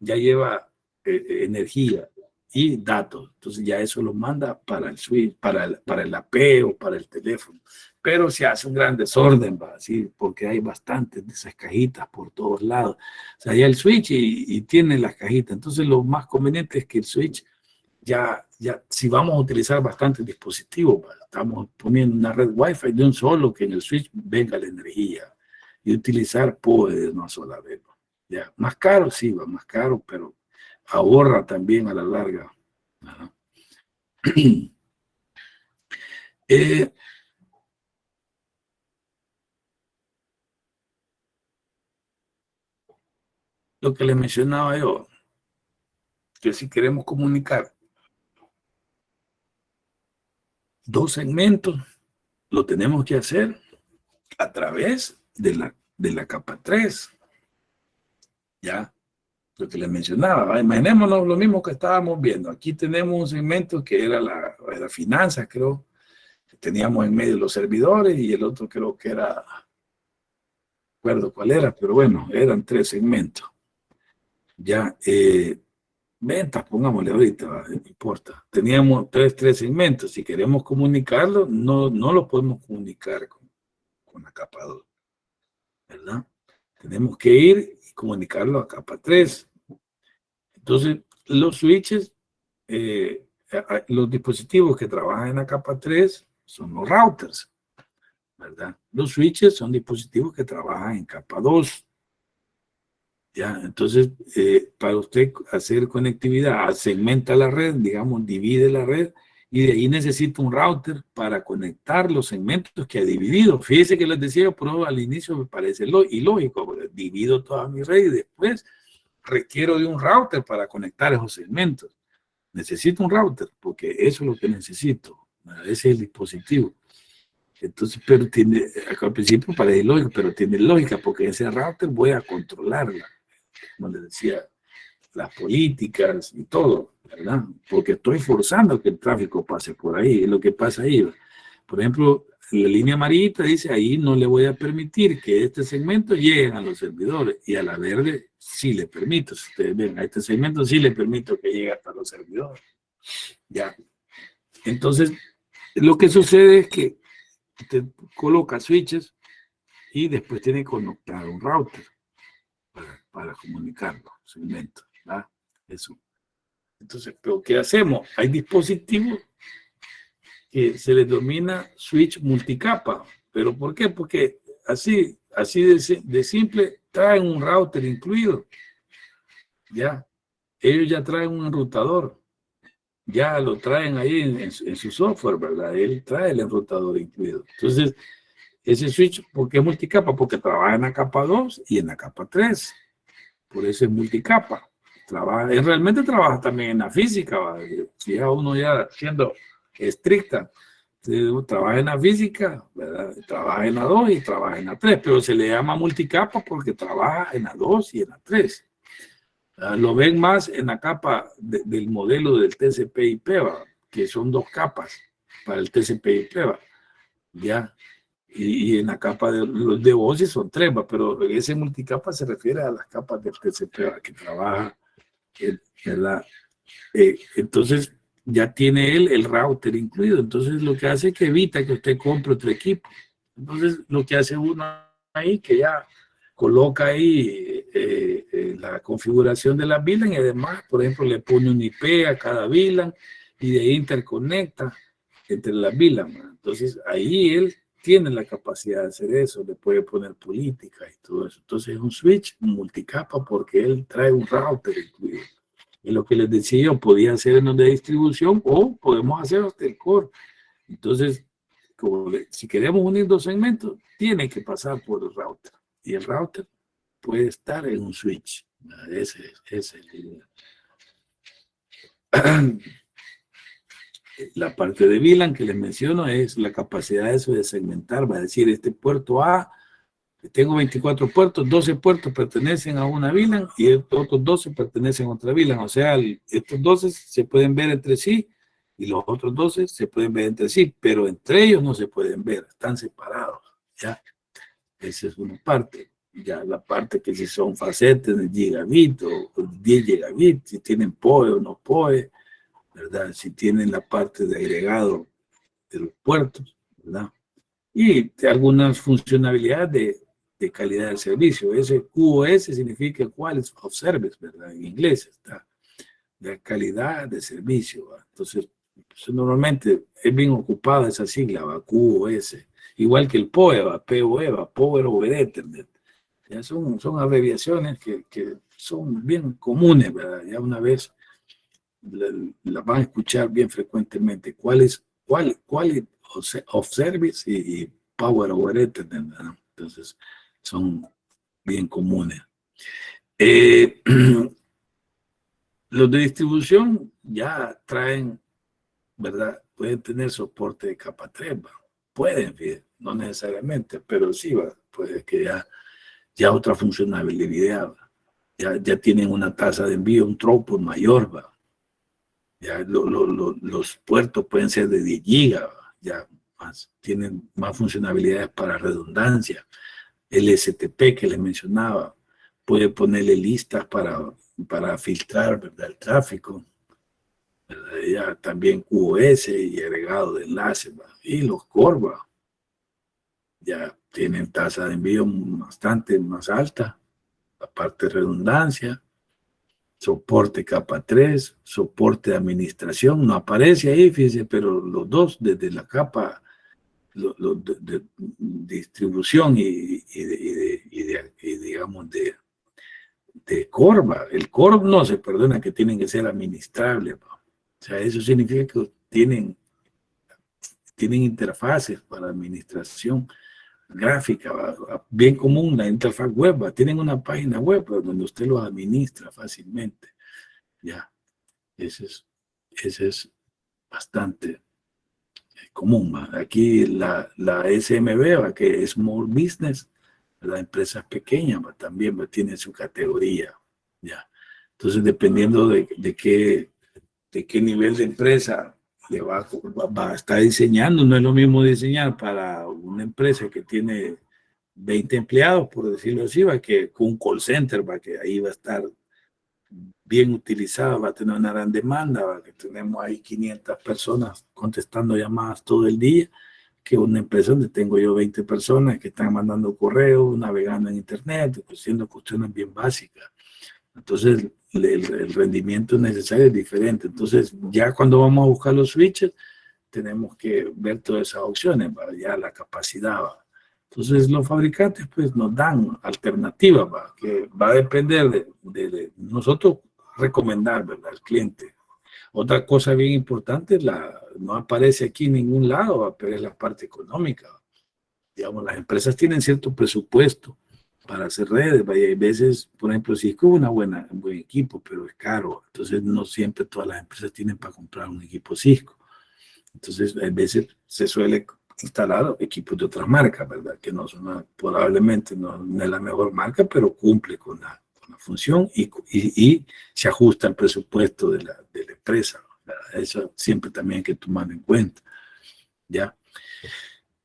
ya lleva energía y datos. Entonces ya eso lo manda para el switch, para el AP o para el teléfono. Pero se hace un gran desorden, ¿va? ¿Sí? Porque hay bastantes de esas cajitas por todos lados. O sea, ya el switch y tiene las cajitas. Entonces lo más conveniente es que el switch ya, si vamos a utilizar bastantes dispositivos, estamos poniendo una red Wi-Fi de un solo, que en el switch venga la energía y utilizar POE de una sola vez. Ya, más caro, sí, va más caro, pero ahorra también a la larga. Lo que les mencionaba yo, que si queremos comunicar 2 segmentos, lo tenemos que hacer a través de la capa 3. ¿Ya? Lo que les mencionaba. Imaginémonos lo mismo que estábamos viendo. Aquí tenemos un segmento que era la finanzas, creo. Teníamos en medio los servidores y el otro creo que era, no recuerdo cuál era, pero bueno, eran 3 segmentos. Ya, ventas, pongámosle ahorita, no importa. Teníamos 3 segmentos. Si queremos comunicarlo, no lo podemos comunicar con la capa 2, ¿verdad? Tenemos que ir y comunicarlo a capa 3. Entonces, los switches, los dispositivos que trabajan en la capa 3 son los routers, ¿verdad? Los switches son dispositivos que trabajan en capa 2. ¿Ya? Entonces, para usted hacer conectividad, segmenta la red, digamos, divide la red, y de ahí necesita un router para conectar los segmentos que ha dividido. Fíjese que les decía, pero al inicio me parece ilógico, divido toda mi red y después requiero de un router para conectar esos segmentos. Necesito un router porque eso es lo que necesito. Ese es el dispositivo. Entonces, pero tiene, al principio parece ilógico, pero tiene lógica, porque ese router voy a controlarla, como les decía, las políticas y todo, ¿verdad? Porque estoy forzando que el tráfico pase por ahí, es lo que pasa ahí. Por ejemplo, la línea amarillita dice, ahí no le voy a permitir que este segmento llegue a los servidores, y a la verde sí le permito. Si ustedes ven, a este segmento sí le permito que llegue hasta los servidores. Ya. Entonces, lo que sucede es que usted coloca switches y después tiene que conectar un router para comunicarlo, segmento, ¿verdad? Eso. Entonces, ¿pero qué hacemos? Hay dispositivos que se les denomina switch multicapa. ¿Pero por qué? Porque así de simple, traen un router incluido. Ya, ellos ya traen un enrutador. Ya lo traen ahí en su software, ¿verdad? Él trae el enrutador incluido. Entonces, ese switch, ¿por qué es multicapa? Porque trabaja en la capa 2 y en la capa 3. Por eso es multicapa. Realmente trabaja también en la física, ¿va? Si ya uno ya siendo estricta, trabaja en la física, ¿verdad? Trabaja en la 2 y trabaja en la 3, pero se le llama multicapa porque trabaja en la 2 y en la 3. Lo ven más en la capa del modelo del TCP/IP, que son 2 capas para el TCP/IP, ya. Y en la capa de los de OSI son 3, pero ese multicapa se refiere a las capas del TCP que trabaja, ¿verdad? Entonces ya tiene él el router incluido, entonces lo que hace es que evita que usted compre otro equipo. Entonces lo que hace uno ahí, que ya coloca ahí la configuración de la VLAN y además, por ejemplo, le pone un IP a cada VLAN y de ahí interconecta entre las VLAN. Entonces ahí él tiene la capacidad de hacer eso, le puede poner política y todo eso. Entonces es un switch multicapa porque él trae un router incluido. Y lo que les decía yo, podía hacer en donde de distribución o podemos hacer hasta el core. Entonces, si queremos unir 2 segmentos, tiene que pasar por el router. Y el router puede estar en un switch. Ese es el idea. La parte de VLAN que les menciono es la capacidad de eso de segmentar. Va a decir, este puerto A, tengo 24 puertos, 12 puertos pertenecen a una VLAN y otros 12 pertenecen a otra VLAN. O sea, estos 12 se pueden ver entre sí y los otros 12 se pueden ver entre sí, pero entre ellos no se pueden ver, están separados. ¿Ya? Esa es una parte. Ya la parte que si son facetes de gigabit o 10 gigabit, si tienen PoE o no PoE, ¿verdad? Si tienen la parte de agregado de los puertos, ¿verdad? Y algunas funcionalidades de calidad del servicio. Ese QoS significa Quality of Service, ¿verdad? En inglés está. De calidad de servicio, ¿va? Entonces, pues, normalmente es bien ocupada esa sigla, ¿va? QoS. Igual que el PoE, ¿va? PoE, ¿va? Power over Ethernet. Ya son abreviaciones que son bien comunes, ¿verdad? Ya una vez la van a escuchar bien frecuentemente. ¿Cuál es quality of service y power over Ethernet, ¿verdad? Entonces, son bien comunes. Los de distribución ya traen, ¿verdad? Pueden tener soporte de capa 3, ¿va? Pueden, no necesariamente, pero sí, ¿va? Puede que ya otra funcionalidad, ¿va? Ya tienen una tasa de envío, un throughput mayor, ¿va? Ya los puertos pueden ser de 10 gigas, ¿va? Ya tienen más funcionalidades para redundancia. El STP que les mencionaba, puede ponerle listas para filtrar, ¿verdad? El tráfico, ¿verdad? Ya también QoS y agregado de enlaces, ¿va? Y los core ya tienen tasa de envío bastante más alta, aparte de redundancia, soporte capa 3, soporte de administración, no aparece ahí, fíjense, pero los dos desde la capa de distribución y digamos de Corva. El Corv no se perdona que tienen que ser administrables. O sea, eso significa que tienen interfaces para administración gráfica, bien común, la interfaz web. Tienen una página web donde usted los administra fácilmente. Ya, ese es bastante común. ¿Va? Aquí la SMB, ¿va? Que es Small Business, la empresa pequeña, ¿va? También ¿va? Tiene su categoría. ¿Ya? Entonces, dependiendo de qué nivel de empresa le va a estar diseñando, no es lo mismo diseñar para una empresa que tiene 20 empleados, por decirlo así, va que con un call center, va que ahí va a estar bien utilizado, va a tener una gran demanda, va que tenemos ahí 500 personas contestando llamadas todo el día, que una empresa donde tengo yo 20 personas que están mandando correos, navegando en internet, haciendo cuestiones bien básicas. Entonces, el rendimiento necesario es diferente. Entonces, ya cuando vamos a buscar los switches, tenemos que ver todas esas opciones, ¿va? Ya la capacidad. ¿Va? Entonces, los fabricantes pues nos dan alternativas, ¿va? Que va a depender de nosotros recomendar, ¿verdad? Al cliente. Otra cosa bien importante, no aparece aquí en ningún lado, ¿va? Pero es la parte económica. ¿Va? Digamos, las empresas tienen cierto presupuesto para hacer redes, ¿va? Y hay veces, por ejemplo, si es como un buen equipo, pero es caro, entonces no siempre todas las empresas tienen para comprar un equipo Cisco. Entonces, a veces se suele instalar equipos de otras marcas, ¿verdad? Que no son, probablemente no es la mejor marca, pero cumple con la función y se ajusta al presupuesto de la empresa, ¿verdad? Eso siempre también hay que tomar en cuenta, ¿ya?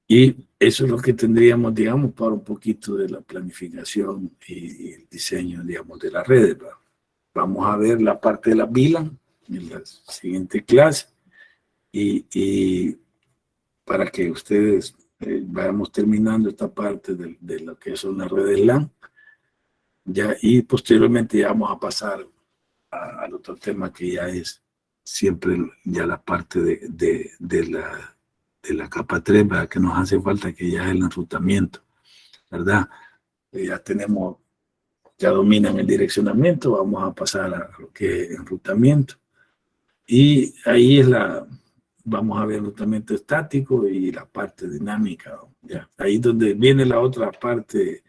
Y eso es lo que tendríamos, digamos, para un poquito de la planificación y el diseño, digamos, de las redes, ¿verdad? Vamos a ver la parte de la VLAN en la siguiente clase y para que ustedes vayamos terminando esta parte de lo que son las redes LAN, ya, y posteriormente ya vamos a pasar al otro tema que ya es siempre ya la parte de la capa 3, ¿verdad? Que nos hace falta, que ya es el enrutamiento, ¿verdad? Ya tenemos, ya dominan el direccionamiento, vamos a pasar a lo que es enrutamiento. Y ahí vamos a ver el enrutamiento estático y la parte dinámica, ¿ya? Ahí donde viene la otra parte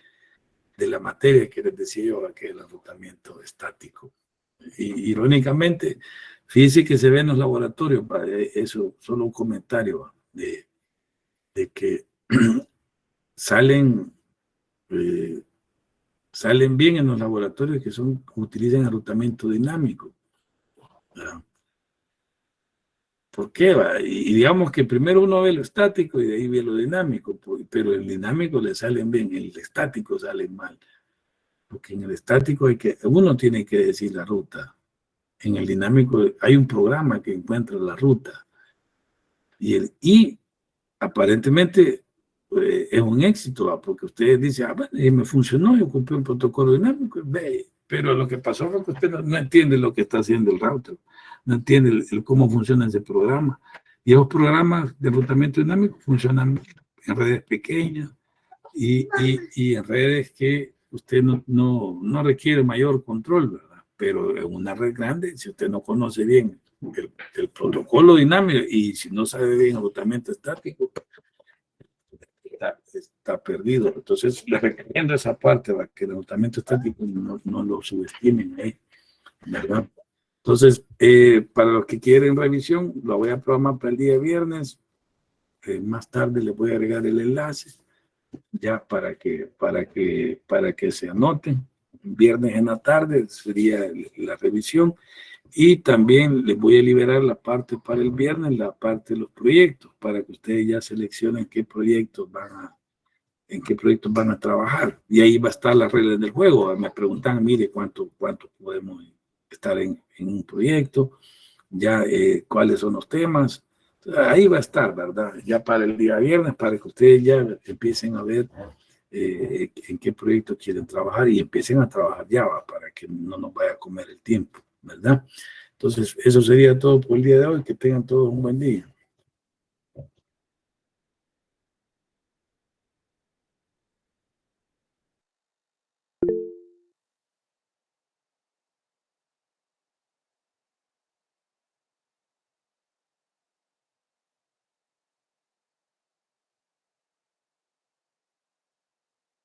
de la materia que les decía yo, que es el enrutamiento estático. Y irónicamente, fíjense que se ve en los laboratorios, eso, solo un comentario de que salen, salen bien en los laboratorios que utilizan enrutamiento dinámico, ¿verdad? ¿Por qué? Va? Y digamos que primero uno ve lo estático y de ahí ve lo dinámico, pero el dinámico le salen bien, el estático sale mal, porque en el estático uno tiene que decir la ruta, en el dinámico hay un programa que encuentra la ruta y aparentemente es un éxito, ¿va? Porque ustedes dicen, bueno, me funcionó, yo compré un protocolo dinámico, pero lo que pasó fue que usted no entiende lo que está haciendo el router, no entiende cómo funciona ese programa. Y esos programas de enrutamiento dinámico funcionan en redes pequeñas y en redes que usted no requiere mayor control, ¿verdad? Pero en una red grande, si usted no conoce bien el protocolo dinámico y si no sabe bien enrutamiento estático, está perdido. Entonces, les recomiendo esa parte, ¿va? Que el enrutamiento estático no lo subestimen, ¿verdad? Entonces, para los que quieren revisión, lo voy a programar para el día viernes. Más tarde les voy a agregar el enlace, ya para que se anoten. Viernes en la tarde sería la revisión. Y también les voy a liberar la parte para el viernes, la parte de los proyectos, para que ustedes ya seleccionen en qué proyectos van a trabajar. Y ahí va a estar las reglas del juego. Me preguntan, mire, cuánto podemos estar en un proyecto, ya cuáles son los temas. Ahí va a estar, ¿verdad? Ya para el día viernes, para que ustedes ya empiecen a ver en qué proyecto quieren trabajar y empiecen a trabajar ya, ¿va? Para que no nos vaya a comer el tiempo, ¿verdad? Entonces, eso sería todo por el día de hoy. Que tengan todos un buen día.